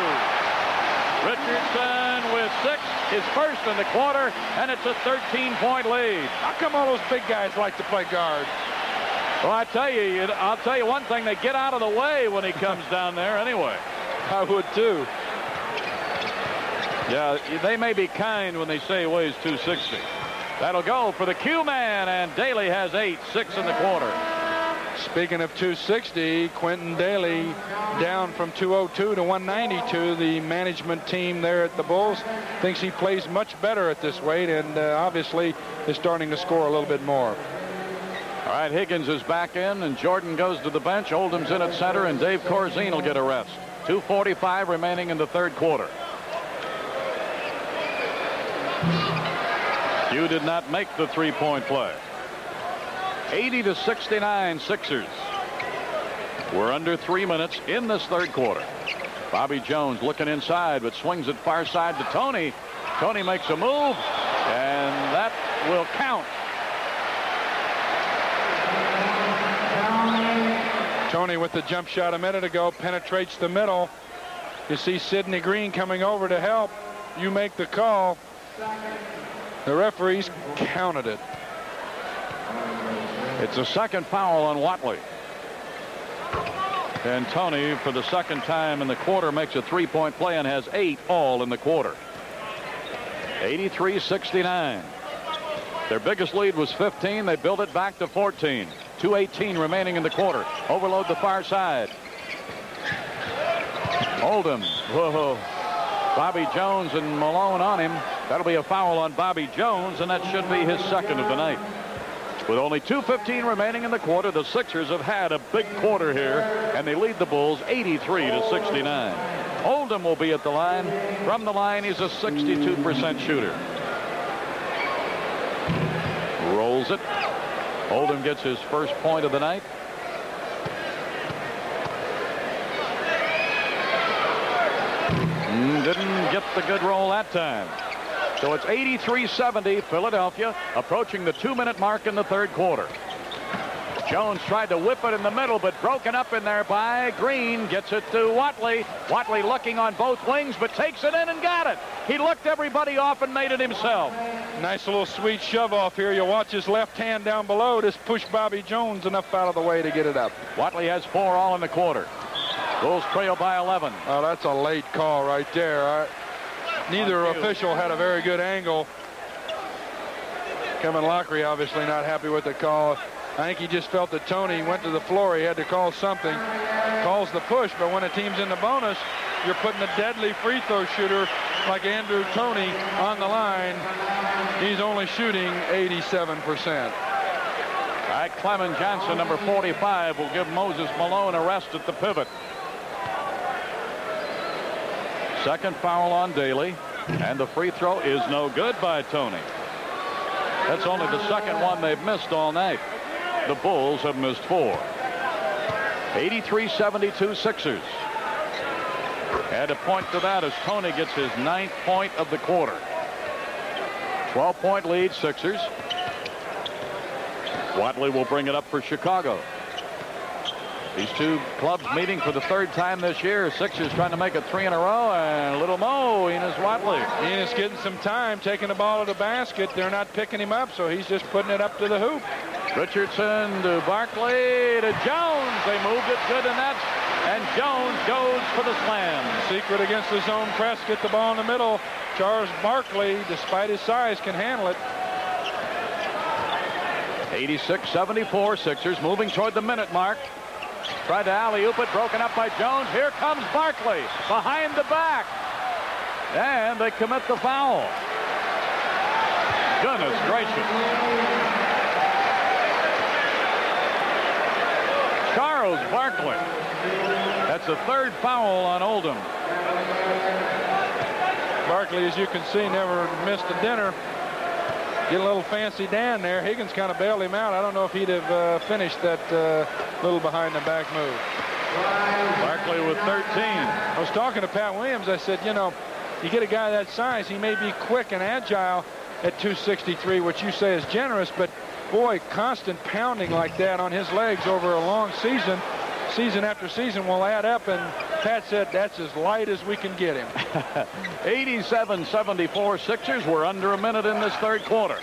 Richardson with 6, his first in the quarter, and it's a 13-point lead. How come all those big guys like to play guard? Well, I'll tell you one thing, they get out of the way when he comes down there anyway. I would too. Yeah, they may be kind when they say he weighs 260. That'll go for the Q-man, and Daly has 8, 6 in the quarter. Speaking of 260, Quentin Daly down from 202 to 192. The management team there at the Bulls thinks he plays much better at this weight, and obviously is starting to score a little bit more. All right, Higgins is back in, and Jordan goes to the bench. Oldham's in at center, and Dave Corzine will get a rest. 2:45 remaining in the third quarter. Hugh did not make the three-point play. 80-69 Sixers. We're under 3 minutes in this third quarter. Bobby Jones looking inside, but swings it far side to Tony. Tony makes a move, and that will count. Tony with the jump shot a minute ago penetrates the middle. You see Sidney Green coming over to help. You make the call. The referees counted it. It's a second foul on Watley. And Tony, for the second time in the quarter, makes a three-point play and has 8 all in the quarter. 83-69. Their biggest lead was 15. They built it back to 14. 2:18 remaining in the quarter. Overload the far side. Oldham. Whoa. Bobby Jones and Malone on him. That'll be a foul on Bobby Jones, and that should be his second of the night. With only 2:15 remaining in the quarter, the Sixers have had a big quarter here, and they lead the Bulls 83-69. Oldham will be at the line. From the line, he's a 62% shooter. Rolls it. Oldham gets his first point of the night. Didn't get the good roll that time. So it's 83-70 Philadelphia, approaching the 2-minute mark in the third quarter. Jones tried to whip it in the middle, but broken up in there by Green. Gets it to Watley. Watley looking on both wings, but takes it in and got it. He looked everybody off and made it himself. Nice little sweet shove off here. You watch his left hand down below. Just push Bobby Jones enough out of the way to get it up. Watley has 4 all in the quarter. Bulls trail by 11. Oh, that's a late call right there. Neither official had a very good angle. Kevin Lockery obviously not happy with the call. I think he just felt that Tony went to the floor. He had to call something. Calls the push, but when a team's in the bonus, you're putting a deadly free throw shooter like Andrew Toney on the line. He's only shooting 87%. Right, Clement Johnson, number 45, will give Moses Malone a rest at the pivot. Second foul on Daly, and the free throw is no good by Toney. That's only the second one they've missed all night. The Bulls have missed 4. 83-72 Sixers. Add a point to that as Toney gets his 9th point of the quarter. 12-point lead, Sixers. Watley will bring it up for Chicago. These two clubs meeting for the 3rd time this year. Sixers trying to make it 3 in a row, and little Mo, Enos Watley. Enos getting some time, taking the ball to the basket. They're not picking him up, so he's just putting it up to the hoop. Richardson to Barkley to Jones. They moved it to the net, and Jones goes for the slam. Secret against the zone press, get the ball in the middle. Charles Barkley, despite his size, can handle it. 86-74 Sixers moving toward the minute mark. Tried to alley-oop it, broken up by Jones. Here comes Barkley behind the back. And they commit the foul. Goodness gracious. Charles Barkley. That's the 3rd foul on Oldham. Barkley, as you can see, never missed a dinner. Get a little fancy Dan there. Higgins kind of bailed him out. I don't know if he'd have finished that little behind the back move. Barkley with 13. I was talking to Pat Williams. I said, you know, you get a guy that size, he may be quick and agile at 263, which you say is generous, but boy, constant pounding like that on his legs over a long season after season will add up, and Pat said that's as light as we can get him. 87-74 Sixers. We're under a minute in this 3rd quarter.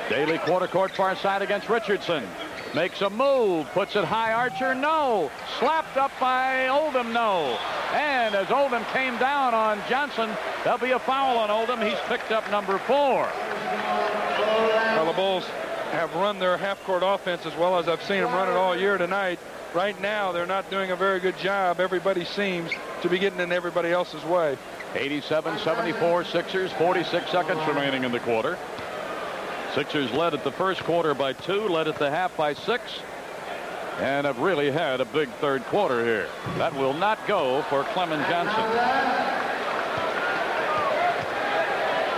Daly quarter court far side against Richardson. Makes a move, puts it high. Archer, no. Slapped up by Oldham, no. And as Oldham came down on Johnson, there'll be a foul on Oldham. He's picked up number 4. Well, the Bulls have run their half-court offense as well as I've seen them run it all year tonight. Right now, they're not doing a very good job. Everybody seems to be getting in everybody else's way. 87-74 Sixers, 46 seconds remaining in the quarter. Sixers led at the first quarter by 2, led at the half by 6, and have really had a big 3rd quarter here. That will not go for Clement Johnson.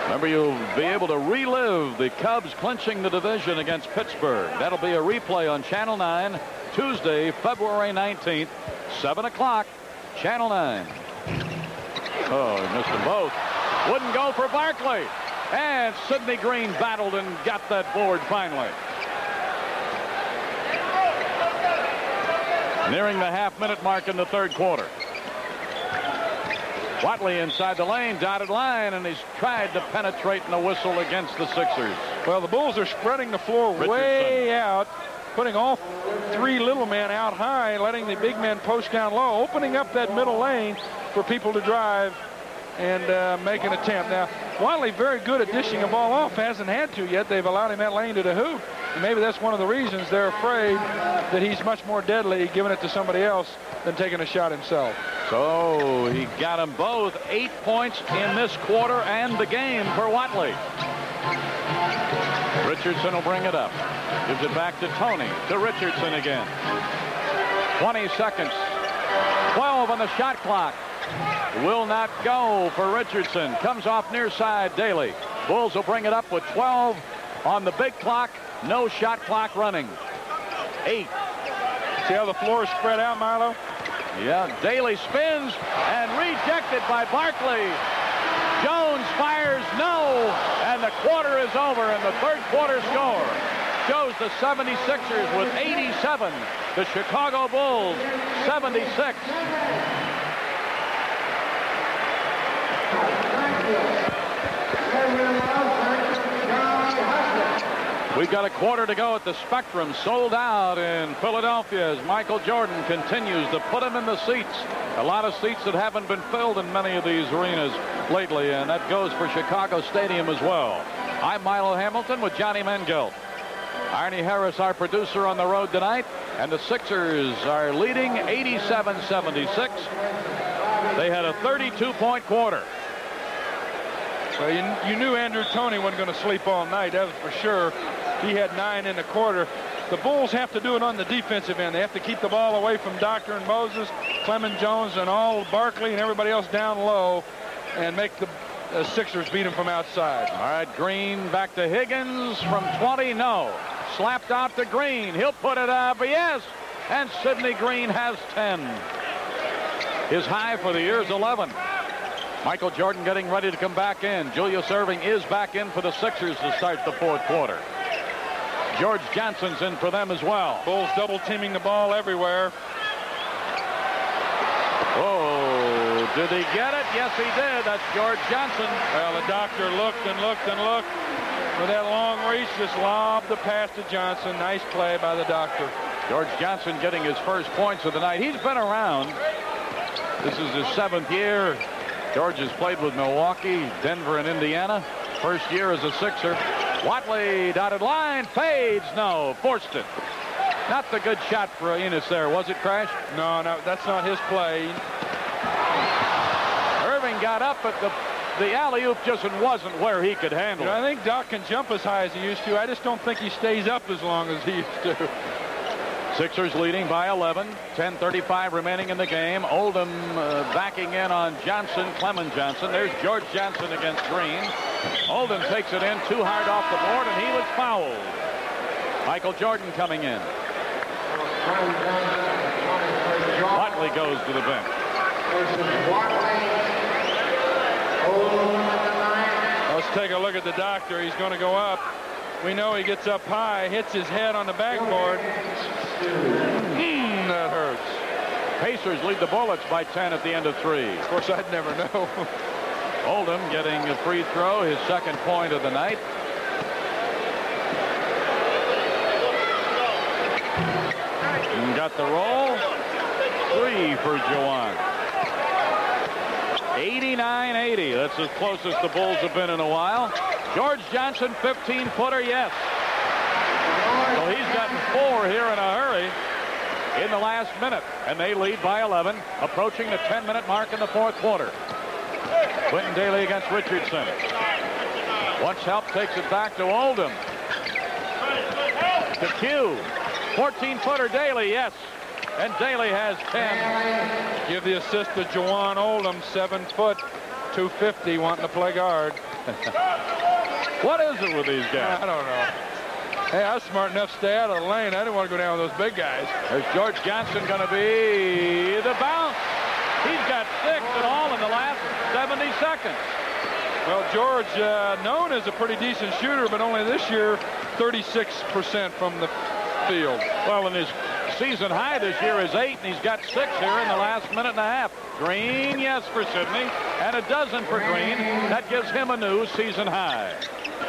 Remember, you'll be able to relive the Cubs clinching the division against Pittsburgh. That'll be a replay on Channel 9 Tuesday, February 19th, 7 o'clock, Channel 9. Oh, he missed them both. Wouldn't go for Barkley. And Sidney Green battled and got that board finally. Nearing the half-minute mark in the 3rd quarter. Watley inside the lane, dotted line, and he's tried to penetrate in a whistle against the Sixers. Well, the Bulls are spreading the floor way out, putting all 3 little men out high, letting the big men post down low, opening up that middle lane for people to drive and make an attempt. Now, Watley very good at dishing a ball off, hasn't had to yet. They've allowed him that lane to the hoop. And maybe that's one of the reasons they're afraid that he's much more deadly giving it to somebody else than taking a shot himself. So he got them both. 8 points in this quarter and the game for Watley. Richardson will bring it up. Gives it back to Toney. To Richardson again. 20 seconds. 12 on the shot clock. Will not go for Richardson. Comes off near side Daly. Bulls will bring it up with 12 on the big clock. No shot clock running. 8. See how the floor is spread out, Milo? Yeah, Daly spins and rejected by Barkley. Jones fires no, and the quarter is over, and the 3rd quarter score. shows the 76ers with 87. The Chicago Bulls 76. We got a quarter to go at the Spectrum, sold out in Philadelphia as Michael Jordan continues to put them in the seats. A lot of seats that haven't been filled in many of these arenas lately, and that goes for Chicago Stadium as well. I'm Milo Hamilton with Johnny Mengill. Arnie Harris, our producer, on the road tonight, and the Sixers are leading 87-76. They had a 32-point quarter. Well, you knew Andrew Toney wasn't going to sleep all night, that was for sure. He had 9 in the quarter. The Bulls have to do it on the defensive end. They have to keep the ball away from Doctor and Moses, Clement Jones, and all Barkley and everybody else down low, and make the Sixers beat him from outside. All right, Green back to Higgins from 20. No. Slapped out to Green. He'll put it up. Yes. And Sidney Green has 10. His high for the year is 11. Michael Jordan getting ready to come back in. Julius Erving is back in for the Sixers to start the fourth quarter. George Johnson's in for them as well. Bulls double teaming the ball everywhere. Oh, did he get it? Yes, he did. That's George Johnson. Well, the Doctor looked and looked and looked. With that long reach, just lobbed the pass to Johnson. Nice play by the Doctor. George Johnson getting his first points of the night. He's been around. This is his 7th year. George has played with Milwaukee, Denver, and Indiana. First year as a Sixer. Watley, dotted line, fades. No, forced it. Not the good shot for Enos there, was it, Crash? No, that's not his play. Erving got up, but the alley-oop just wasn't where he could handle it. I think Doc can jump as high as he used to. I just don't think he stays up as long as he used to. Sixers leading by 11. 10:35 remaining in the game. Oldham backing in on Johnson, Clement Johnson. There's George Johnson against Green. Oldham takes it in too hard off the board, and he was fouled. Michael Jordan coming in. Watley goes to the bench. Let's take a look at the Doctor. He's going to go up. We know he gets up high, hits his head on the backboard. That hurts. Pacers lead the Bullets by 10 at the end of 3. Of course, I'd never know. Oldham getting a free throw, his 2nd point of the night. And got the roll. 3 for Jawan. 89-80. That's as close as the Bulls have been in a while. George Johnson, 15-footer, yes. So he's gotten 4 here in a hurry in the last minute. And they lead by 11, approaching the 10-minute mark in the fourth quarter. Quentin Daly against Richardson. Wants help, takes it back to Oldham. To Q. 14-footer Daly, yes. And Daly has 10. Give the assist to Jawan Oldham, 7 foot, 250, wanting to play guard. What is it with these guys? I don't know. Hey, I was smart enough to stay out of the lane. I didn't want to go down with those big guys. There's George Johnson going to be the bounce. He's got 6 in all in the last 70 seconds. Well, George, known as a pretty decent shooter, but only this year, 36% from the field. Well, and his season high this year is 8, and he's got 6 here in the last minute and a half. Green, yes, for Sidney, and a dozen for Green. That gives him a new season high.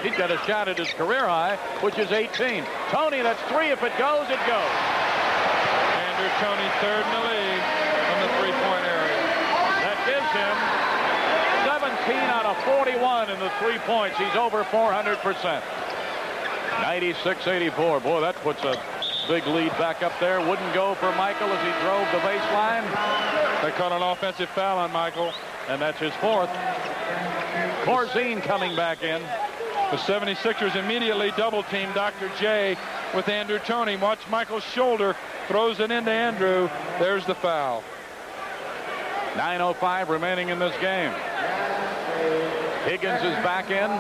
He's got a shot at his career high, which is 18. Toney, that's 3. If it goes, it goes. Andrew Toney, 3rd in the league from the three-point area. That gives him 17 out of 41 in the 3 points. He's over 400%. 96-84. Boy, that puts a big lead back up there. Wouldn't go for Michael as he drove the baseline. They caught an offensive foul on Michael. And that's his 4th. Corzine coming back in. The 76ers immediately double-team Dr. J with Andrew Toney. Watch Michael's shoulder. Throws it into Andrew. There's the foul. 9:05 remaining in this game. Higgins is back in,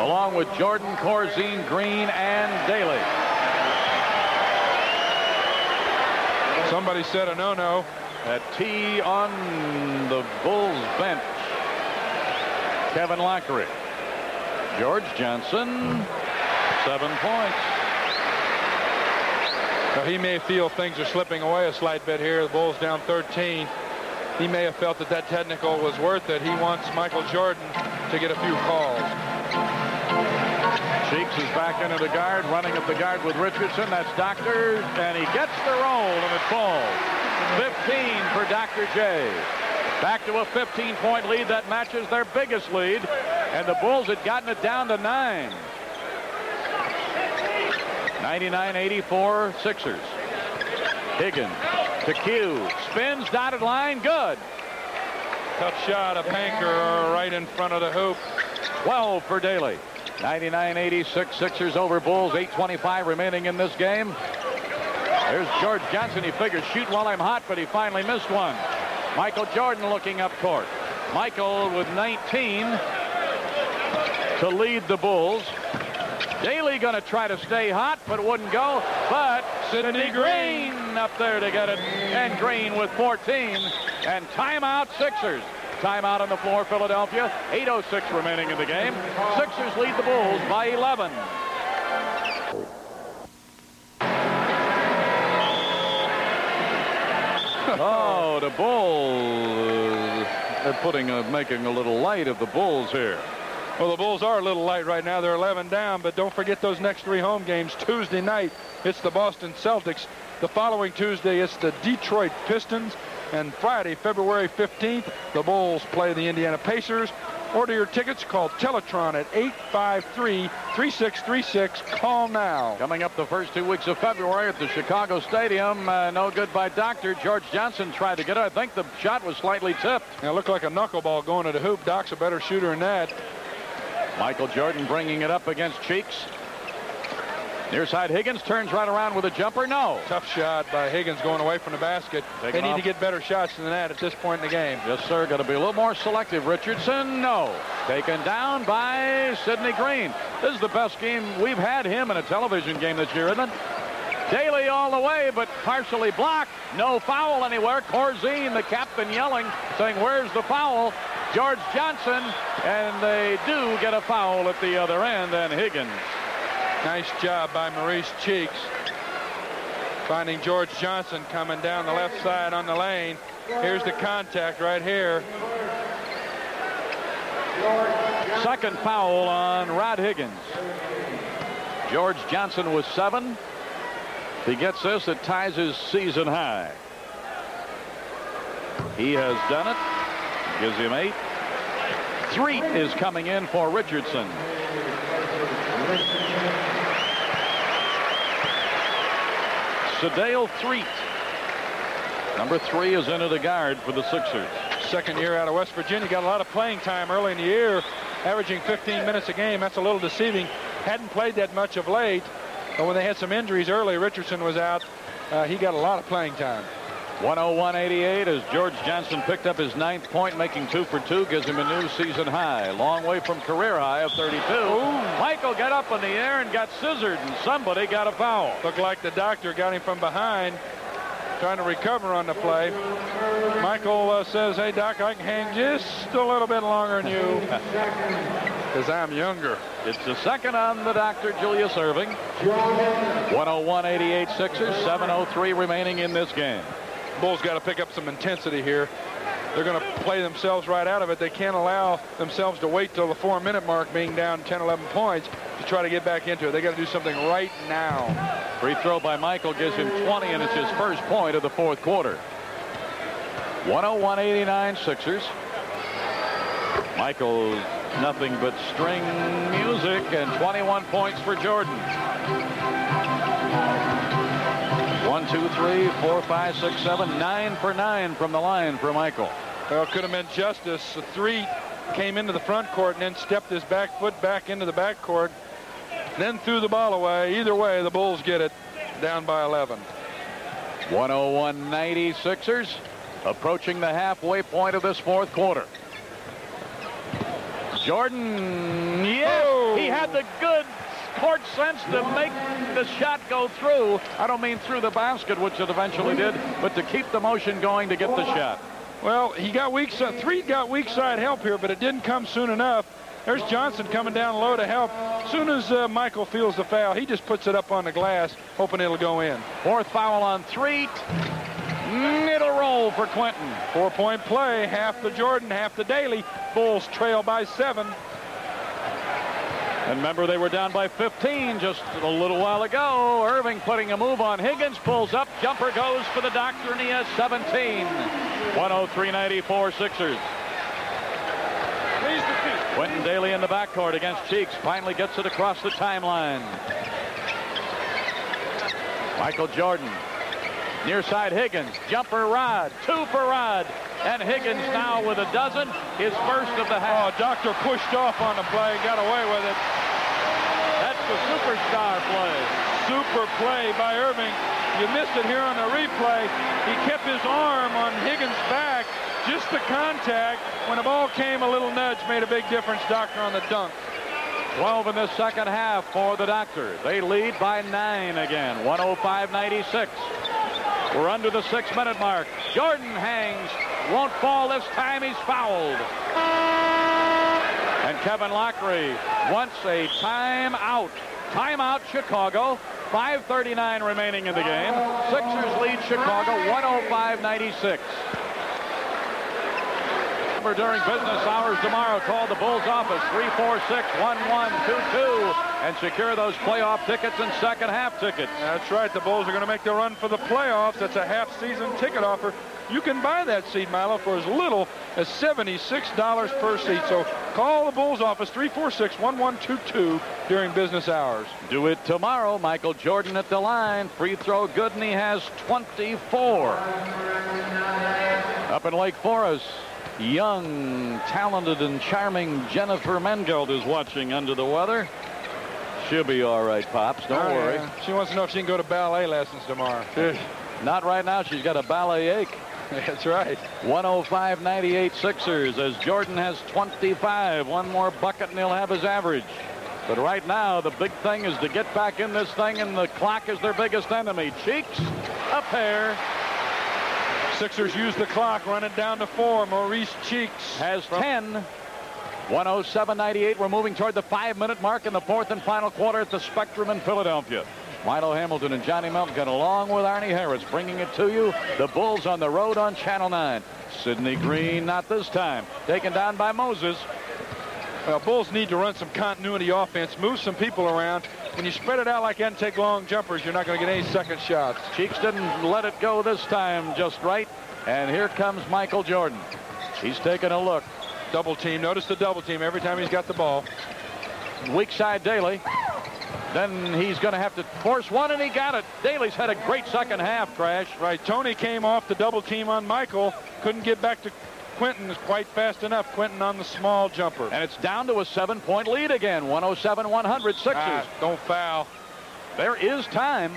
along with Jordan, Corzine, Green, and Daly. Somebody said a no-no. At T on the Bulls bench. Kevin Lockery. George Johnson, 7 points. So he may feel things are slipping away a slight bit here. The Bulls down 13. He may have felt that that technical was worth it. He wants Michael Jordan to get a few calls. Cheeks is back into the guard, running at the guard with Richardson. That's Doctor, and he gets the roll, and it falls. 15 for Dr. J. Back to a 15-point lead. That matches their biggest lead, and the Bulls had gotten it down to 9. 99-84 Sixers. Higgins to Q. Spins, dotted line, good. Tough shot, a banker right in front of the hoop. 12 for Daly. 99-86 Sixers over Bulls. 8:25 remaining in this game. There's George Johnson. He figures shoot while I'm hot, but he finally missed one. Michael Jordan looking up court. Michael with 19 to lead the Bulls. Daly going to try to stay hot, but it wouldn't go. But Sidney Green up there to get it. And Green with 14. And timeout Sixers. Timeout on the floor, Philadelphia. 8:06 remaining in the game. Sixers lead the Bulls by 11. Oh, the Bulls. They're making a little light of the Bulls here. Well, the Bulls are a little light right now. They're 11 down, but don't forget those next 3 home games. Tuesday night, it's the Boston Celtics. The following Tuesday, it's the Detroit Pistons. And Friday, February 15th, the Bulls play the Indiana Pacers. Order your tickets. Call Teletron at 853-3636. Call now. Coming up the first 2 weeks of February at the Chicago Stadium. No good by Doctor. George Johnson tried to get it. I think the shot was slightly tipped. It looked like a knuckleball going to the hoop. Doc's a better shooter than that. Michael Jordan bringing it up against Cheeks. Near side Higgins turns right around with a jumper. No. Tough shot by Higgins going away from the basket. They need to get better shots than that at this point in the game. Yes, sir. Got to be a little more selective. Richardson, no. Taken down by Sidney Green. This is the best game we've had him in a television game this year, isn't it? Daly all the way, but partially blocked. No foul anywhere. Corzine, the captain, yelling, saying, where's the foul? George Johnson, and they do get a foul at the other end, and Higgins. Nice job by Maurice Cheeks. Finding George Johnson coming down the left side on the lane. Here's the contact right here. Second foul on Rod Higgins. George Johnson was 7. If he gets this, it ties his season high. He has done it. Gives him 8. Threet is coming in for Richardson. Sedale Threet. Number 3 is into the guard for the Sixers. Second year out of West Virginia. Got a lot of playing time early in the year. Averaging 15 minutes a game. That's a little deceiving. Hadn't played that much of late. But when they had some injuries early, Richardson was out. He got a lot of playing time. 101-88 as George Johnson picked up his 9th point, making 2 for 2, gives him a new season high. Long way from career high of 32. Ooh. Michael got up in the air and got scissored, and somebody got a foul. Looked like the doctor got him from behind, trying to recover on the play. Michael says, hey, Doc, I can hang just a little bit longer than you because I'm younger. It's the second on the Dr. Julius Erving. 101-88 Sixers, 7:03 remaining in this game. Bulls got to pick up some intensity here. They're going to play themselves right out of it. They can't allow themselves to wait till the 4-minute mark, being down 10, 11 points, to try to get back into it. They got to do something right now. Free throw by Michael gives him 20, and it's his first point of the 4th quarter. 101-89 Sixers. Michael, nothing but string music, and 21 points for Jordan. 1, 2, 3, 4, 5, 6, 7, 9 for 9 from the line for Michael. Well, could have meant justice. The 3 came into the front court and then stepped his back foot back into the back court, then threw the ball away. Either way, the Bulls get it, down by 11. 101-90 Sixers, approaching the halfway point of this 4th quarter. Jordan, he had the good court sense to make the shot go through. I don't mean through the basket, which it eventually did, but to keep the motion going to get the shot. Well, he got weak side. Threet got weak side help here, but it didn't come soon enough. There's Johnson coming down low to help. As soon as Michael feels the foul, he just puts it up on the glass, hoping it'll go in. 4th foul on 3. It'll roll for Quinton. 4-point play, half the Jordan, half the Daly. Bulls trail by 7. And remember, they were down by 15 just a little while ago. Irving putting a move on Higgins, pulls up, jumper goes for the doctor, and he has 17. 103-94 Sixers. Quinton Daly in the backcourt against Cheeks. Finally gets it across the timeline. Michael Jordan. Near side Higgins. Jumper Rod. 2 for Rod. And Higgins now with a dozen. His first of the half. Oh, Doctor pushed off on the play. Got away with it. That's the superstar play. Super play by Irving. You missed it here on the replay. He kept his arm on Higgins' back. Just the contact. When the ball came, a little nudge made a big difference, Doctor, on the dunk. 12 in the second half for the Doctor. They lead by 9 again. 105-96. We're under the 6-minute mark. Jordan hangs. Won't fall this time. He's fouled. And Kevin Lockery wants a timeout. Timeout, Chicago. 5:39 remaining in the game. Sixers lead Chicago 105-96. During business hours tomorrow, call the Bulls office 346-1122 and secure those playoff tickets and second half tickets. That's right. The Bulls are going to make the run for the playoffs. That's a half-season ticket offer. You can buy that seat, Milo, for as little as $76 per seat. So call the Bulls office 346-1122 during business hours. Do it tomorrow. Michael Jordan at the line. Free throw good, and he has 24. Up in Lake Forest, young, talented, and charming Jennifer Mengeld is watching under the weather. She'll be all right, Pops. Don't worry. Yeah. She wants to know if she can go to ballet lessons tomorrow. Not right now. She's got a ballet ache. That's right. 105-98 Sixers as Jordan has 25. One more bucket and he'll have his average. But right now, the big thing is to get back in this thing, and the clock is their biggest enemy. Cheeks, a pair. Sixers use the clock, run it down to 4. Maurice Cheeks has 10. 107-98. We're moving toward the 5-minute mark in the 4th and final quarter at the Spectrum in Philadelphia. Milo Hamilton and Johnny Melton along with Arnie Harris bringing it to you. The Bulls on the road on Channel 9. Sidney Green not this time. Taken down by Moses. Well, Bulls need to run some continuity offense, move some people around. When you spread it out like that and take long jumpers, you're not going to get any second shots. Cheeks didn't let it go this time just right. And here comes Michael Jordan. He's taking a look. Double team. Notice the double team every time he's got the ball. Weak side Daly. Then he's going to have to force one, and he got it. Daly's had a great second half, Crash. Right. Tony came off the double team on Michael. Couldn't get back to Quinton quite fast enough. Quinton on the small jumper. And it's down to a 7-point lead again. 107-100 Sixers. Don't foul. There is time.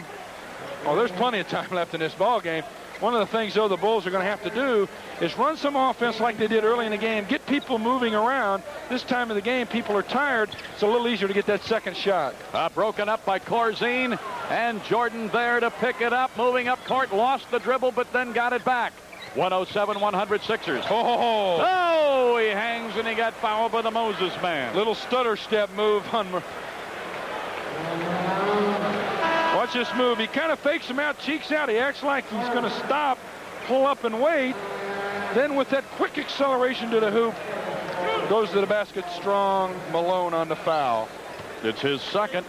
Oh, there's plenty of time left in this ball game. One of the things, though, the Bulls are going to have to do is run some offense like they did early in the game. Get people moving around. This time of the game, people are tired. It's a little easier to get that second shot. Broken up by Corzine, and Jordan there to pick it up. Moving up court, lost the dribble, but then got it back. 107-100 Sixers. Oh, he hangs, and he got fouled by the Moses man. Little stutter step move on. Watch this move. He kind of fakes him out, cheeks out. He acts like he's going to stop, pull up and wait. Then with that quick acceleration to the hoop, goes to the basket strong. Malone on the foul. It's his second.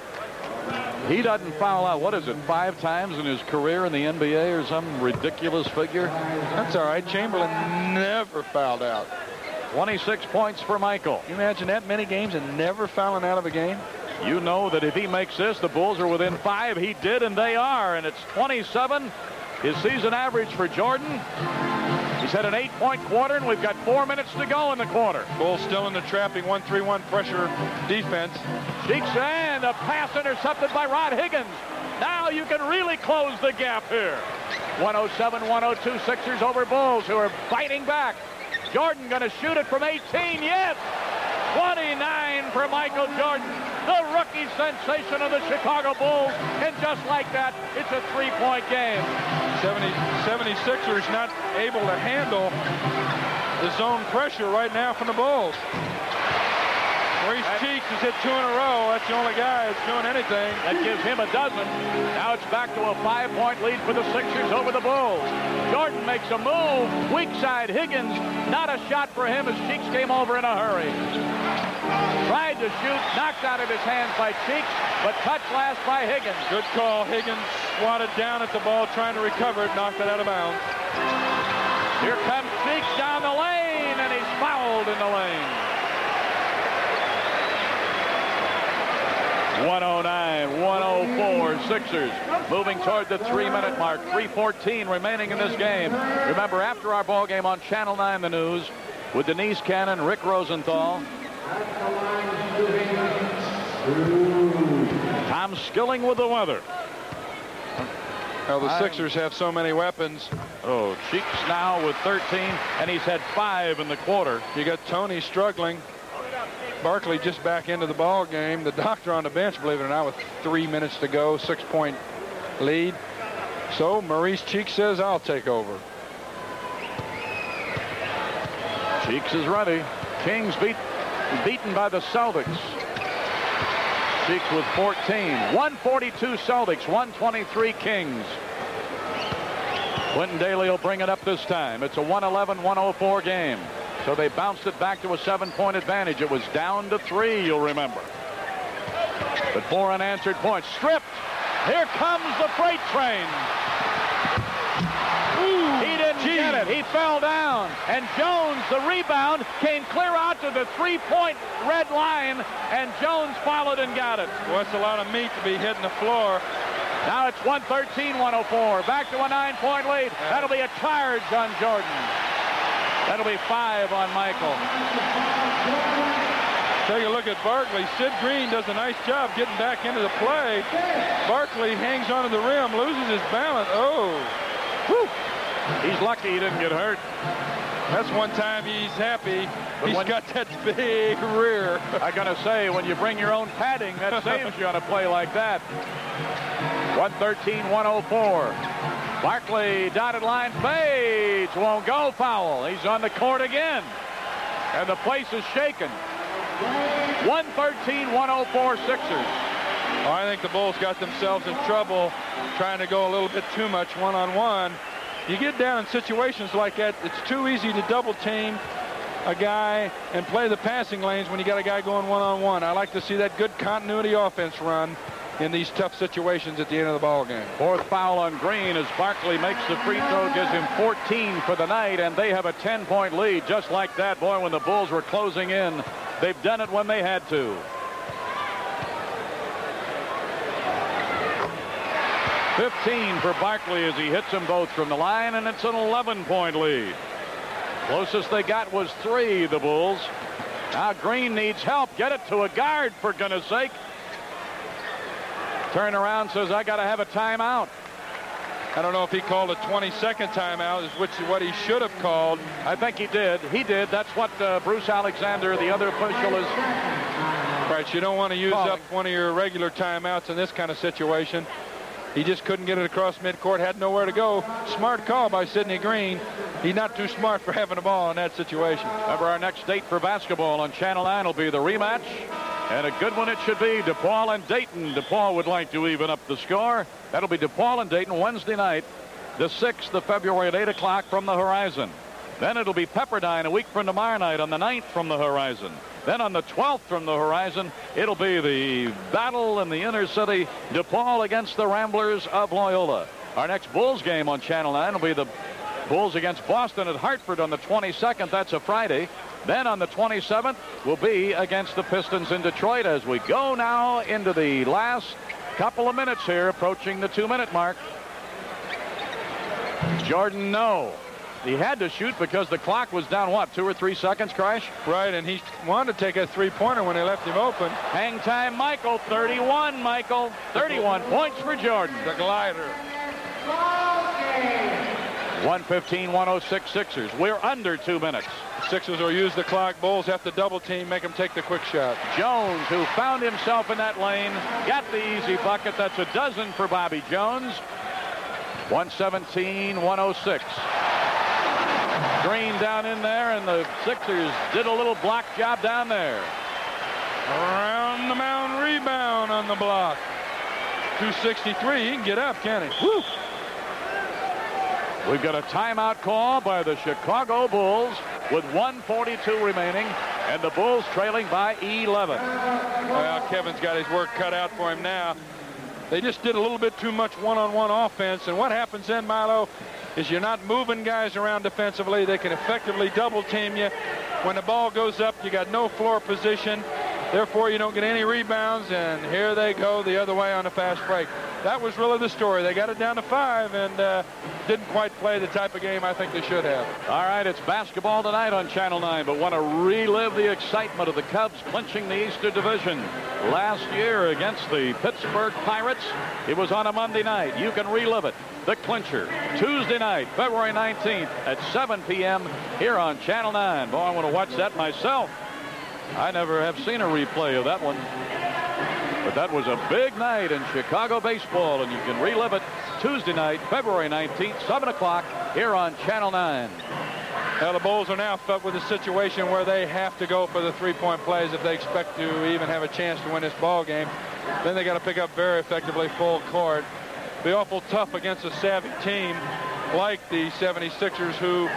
He doesn't foul out, what is it, 5 times in his career in the NBA or some ridiculous figure? That's all right. Chamberlain never fouled out. 26 points for Michael. You imagine that many games and never fouling out of a game? You know that if he makes this, the Bulls are within 5. He did, and they are. And it's 27, his season average for Jordan. He's had an 8-point quarter, and we've got 4 minutes to go in the quarter. Bulls still in the trapping 1-3-1 pressure defense. Cheeks, and a pass intercepted by Rod Higgins. Now you can really close the gap here. 107-102 Sixers over Bulls, who are fighting back. Jordan going to shoot it from 18. Yes! 29 for Michael Jordan, the rookie sensation of the Chicago Bulls. And just like that, it's a 3-point game. 76ers not able to handle the zone pressure right now from the Bulls. Maurice Cheeks has hit 2 in a row. That's the only guy that's doing anything. That gives him a dozen. Now it's back to a 5-point lead for the Sixers over the Bulls. Jordan makes a move. Weak side Higgins. Not a shot for him as Cheeks came over in a hurry. Tried to shoot. Knocked out of his hands by Cheeks, but touched last by Higgins. Good call. Higgins swatted down at the ball, trying to recover it. Knocked it out of bounds. Here comes Cheeks down the lane, and he's fouled in the lane. 109-104 Sixers moving toward the 3-minute mark. 3:14 remaining in this game. Remember, after our ball game on Channel 9 The News with Denise Cannon, Rick Rosenthal, Tom Skilling with the weather. Well, the Sixers have so many weapons. Oh, Cheeks now with 13, and he's had 5 in the quarter. You got Tony struggling. Barkley just back into the ball game. The doctor on the bench, believe it or not, with 3 minutes to go, 6-point lead. So Maurice Cheeks says, I'll take over. Cheeks is ready. Kings beaten by the Celtics. Cheeks with 14. 142 Celtics, 123 Kings. Quentin Daly will bring it up this time. It's a 111-104 game. So they bounced it back to a 7-point advantage. It was down to 3, you'll remember. But 4 unanswered points. Stripped. Here comes the freight train. Ooh, he didn't get it. He fell down. And Jones, the rebound, came clear out to the 3-point red line. And Jones followed and got it. Well, it's a lot of meat to be hitting the floor. Now it's 113-104. Back to a 9-point lead. That'll be a charge on Jordan. That'll be 5 on Michael. Take a look at Barkley. Sid Green does a nice job getting back into the play. Barkley hangs onto the rim, loses his balance. Oh. Whew. He's lucky he didn't get hurt. That's one time he's happy. He's got that big rear. I gotta say, when you bring your own padding, that saves you on a play like that. 113-104. Barkley, dotted line, fades, won't go, foul. He's on the court again, and the place is shaken. 113-104 Sixers. Oh, I think the Bulls got themselves in trouble trying to go a little bit too much one-on-one. You get down in situations like that, it's too easy to double team a guy and play the passing lanes when you got a guy going one-on-one. I like to see that good continuity offense run in these tough situations at the end of the ball game. 4th foul on Green as Barkley makes the free throw, gives him 14 for the night, and they have a 10-point lead just like that. Boy, when the Bulls were closing in, they've done it when they had to. 15 for Barkley as he hits them both from the line, and it's an 11-point lead. Closest they got was 3, the Bulls. Now Green needs help. Get it to a guard, for goodness sake. Turn around, says, I got to have a timeout. I don't know if he called a 20-second timeout, which is what he should have called. I think he did. He did. That's what Bruce Alexander, the other official, is. Right, you don't want to use up one of your regular timeouts in this kind of situation. He just couldn't get it across midcourt, had nowhere to go. Smart call by Sidney Green. He's not too smart for having a ball in that situation. Remember, our next date for basketball on Channel 9 will be the rematch. And a good one it should be. DePaul and Dayton. DePaul would like to even up the score. That'll be DePaul and Dayton Wednesday night, the 6th of February at 8 o'clock from the Horizon. Then it'll be Pepperdine a week from tomorrow night on the 9th from the Horizon. Then on the 12th from the Horizon, it'll be the battle in the inner city, DePaul against the Ramblers of Loyola. Our next Bulls game on Channel 9 will be the Bulls against Boston at Hartford on the 22nd. That's a Friday. Then on the 27th will be against the Pistons in Detroit as we go now into the last couple of minutes here, approaching the 2-minute mark. Jordan, no. He had to shoot because the clock was down, what, 2 or 3 seconds, Kreis? Right, and he wanted to take a three-pointer when they left him open. Hang time, Michael. 31, Michael. 31 points for Jordan. The glider. 115-106 Sixers. We're under 2 minutes. Sixers will use the clock. Bulls have to double team, make him take the quick shot. Jones, who found himself in that lane, got the easy bucket. That's a dozen for Bobby Jones. 117-106. Green down in there, and the Sixers did a little block job down there. Around the mound rebound on the block. 263. He can get up, can he? Woo. We've got a timeout call by the Chicago Bulls with 1:42 remaining, and the Bulls trailing by 11. Well, Kevin's got his work cut out for him now. They just did a little bit too much one-on-one offense, and what happens then, Milo, is you're not moving guys around defensively. They can effectively double team you. When the ball goes up, you got no floor position. Therefore, you don't get any rebounds, and here they go the other way on a fast break. That was really the story. They got it down to 5 and didn't quite play the type of game I think they should have. All right, it's basketball tonight on Channel 9, but want to relive the excitement of the Cubs clinching the Eastern Division last year against the Pittsburgh Pirates. It was on a Monday night. You can relive it. The clincher, Tuesday night, February 19th at 7 p.m. here on Channel 9. Boy, I want to watch that myself. I never have seen a replay of that one. But that was a big night in Chicago baseball, and you can relive it Tuesday night, February 19th, 7 o'clock, here on Channel 9. Now, the Bulls are now stuck with a situation where they have to go for the three-point plays if they expect to even have a chance to win this ball game. Then they got to pick up very effectively full court. Be awful tough against a savvy team like the 76ers, who,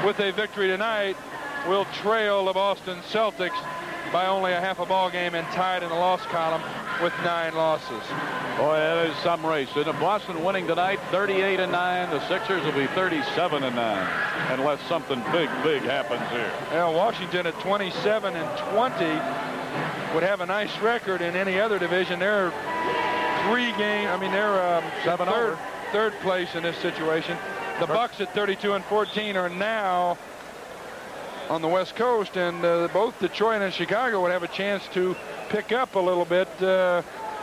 with a victory tonight, will trail the Boston Celtics by only a half a ball game and tied in the loss column with 9 losses. Boy, that is some race. And if Boston winning tonight, 38-9, the Sixers will be 37-9, unless something big happens here. Yeah, Washington at 27-20 would have a nice record in any other division. They're 3 games. I mean, they're third place in this situation. The Bucks at 32-14 are now on the West Coast, and both Detroit and Chicago would have a chance to pick up a little bit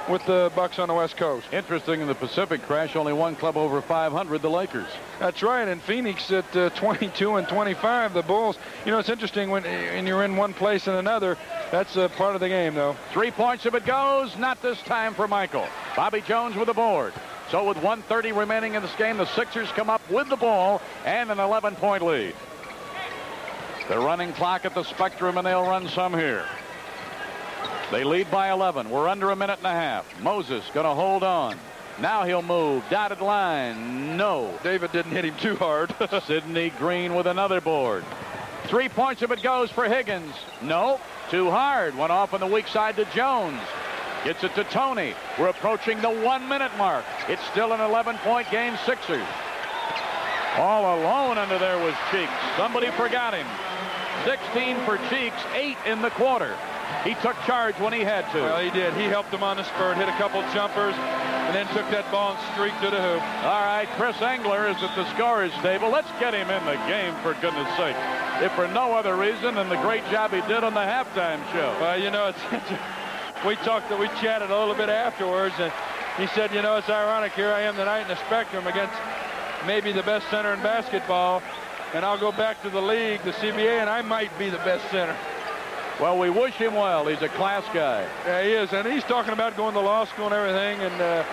with the Bucks on the West Coast. Interesting, in the Pacific crash, only one club over 500, the Lakers. That's right, and Phoenix at 22-25, the Bulls. You know, it's interesting when you're in one place and another. That's a part of the game, though. 3 points if it goes. Not this time for Michael. Bobby Jones with the board. So with 1:30 remaining in this game, the Sixers come up with the ball and an 11-point lead. The running clock at the Spectrum, and they'll run some here. They lead by 11. We're under a minute and a half. Moses going to hold on. Now he'll move. Dotted line. No. David didn't hit him too hard. Sidney Green with another board. 3 points if it goes for Higgins. No. Too hard. Went off on the weak side to Jones. Gets it to Tony. We're approaching the 1-minute mark. It's still an 11-point game, Sixers. All alone under there was Cheeks. Somebody forgot him. 16 for Cheeks, 8 in the quarter. He took charge when he had to. Well, he did. He helped him on the spurt, hit a couple jumpers, and then took that ball and streaked to the hoop. All right, Chris Engler is at the scorer's table. Let's get him in the game, for goodness sake. If for no other reason than the great job he did on the halftime show. Well, you know, we chatted a little bit afterwards, and he said, you know, it's ironic. Here I am tonight in the Spectrum against maybe the best center in basketball, and I'll go back to the league, the CBA, and I might be the best center. Well, we wish him well. He's a class guy. Yeah, he is, and he's talking about going to law school and everything, and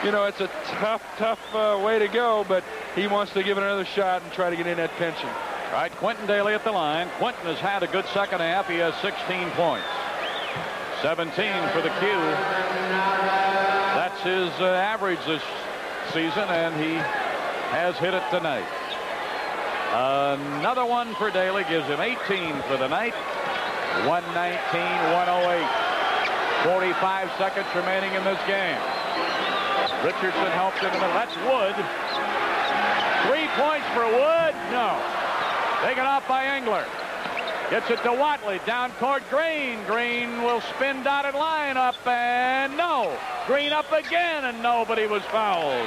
you know, it's a tough way to go, but he wants to give it another shot and try to get in that pension. All right, Quentin Daly at the line. Quentin has had a good second half. He has 16 points. 17 for the Q. That's his average this season, and he has hit it tonight. Another one for Daly gives him 18 for the night. 119-108. 45 seconds remaining in this game. Richardson helped him in the middle. That's Wood. 3 points for Wood. No. Taken off by Engler. Gets it to Watley. Down court, Green. Green will spin dotted line up, and no. Green up again, and nobody was fouled.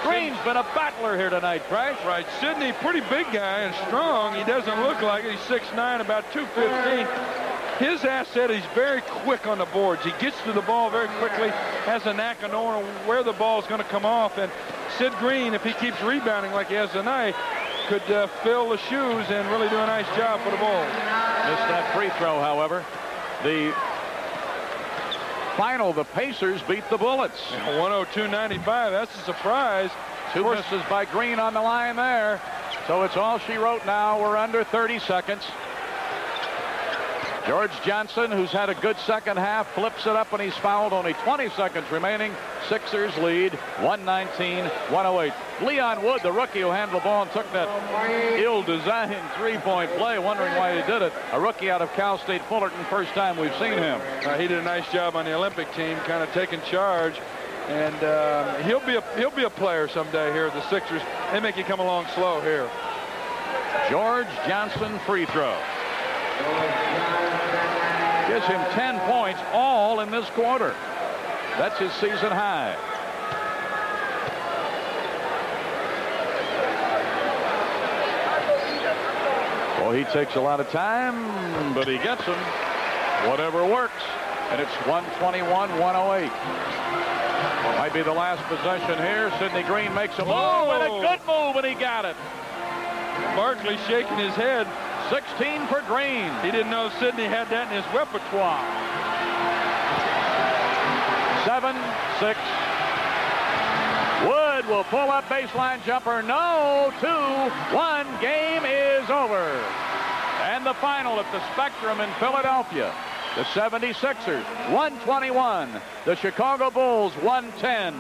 Green's been a battler here tonight, Crash. Right. Sidney, pretty big guy and strong. He doesn't look like it. He's 6'9", about 215. His asset, he's very quick on the boards. He gets to the ball very quickly, has a knack of knowing where the ball is going to come off. And Sid Green, if he keeps rebounding like he has tonight, could fill the shoes and really do a nice job for the Bulls. Missed that free throw, however. The final, the Pacers beat the Bullets. 102-95. That's a surprise. 2 misses by Green on the line there. So it's all she wrote now. We're under 30 seconds. George Johnson, who's had a good second half, flips it up and he's fouled. Only 20 seconds remaining. Sixers lead 119-108. Leon Wood, the rookie who handled the ball and took that ill-designed three-point play, wondering why he did it. A rookie out of Cal State Fullerton, first time we've seen him. He did a nice job on the Olympic team, kind of taking charge. And he'll be a player someday here at the Sixers. They make you come along slow here. George Johnson free throw. Gives him 10 points, all in this quarter. That's his season high. Well, he takes a lot of time, but he gets them. Whatever works. And it's 121-108. Might be the last possession here. Sidney Green makes a move, and a good move, and he got it. Barkley shaking his head. 16 for Green. He didn't know Sidney had that in his repertoire. 7-6. Wood will pull up baseline jumper. No. 2-1. Game is over. And the final at the Spectrum in Philadelphia. The 76ers 121. The Chicago Bulls 110.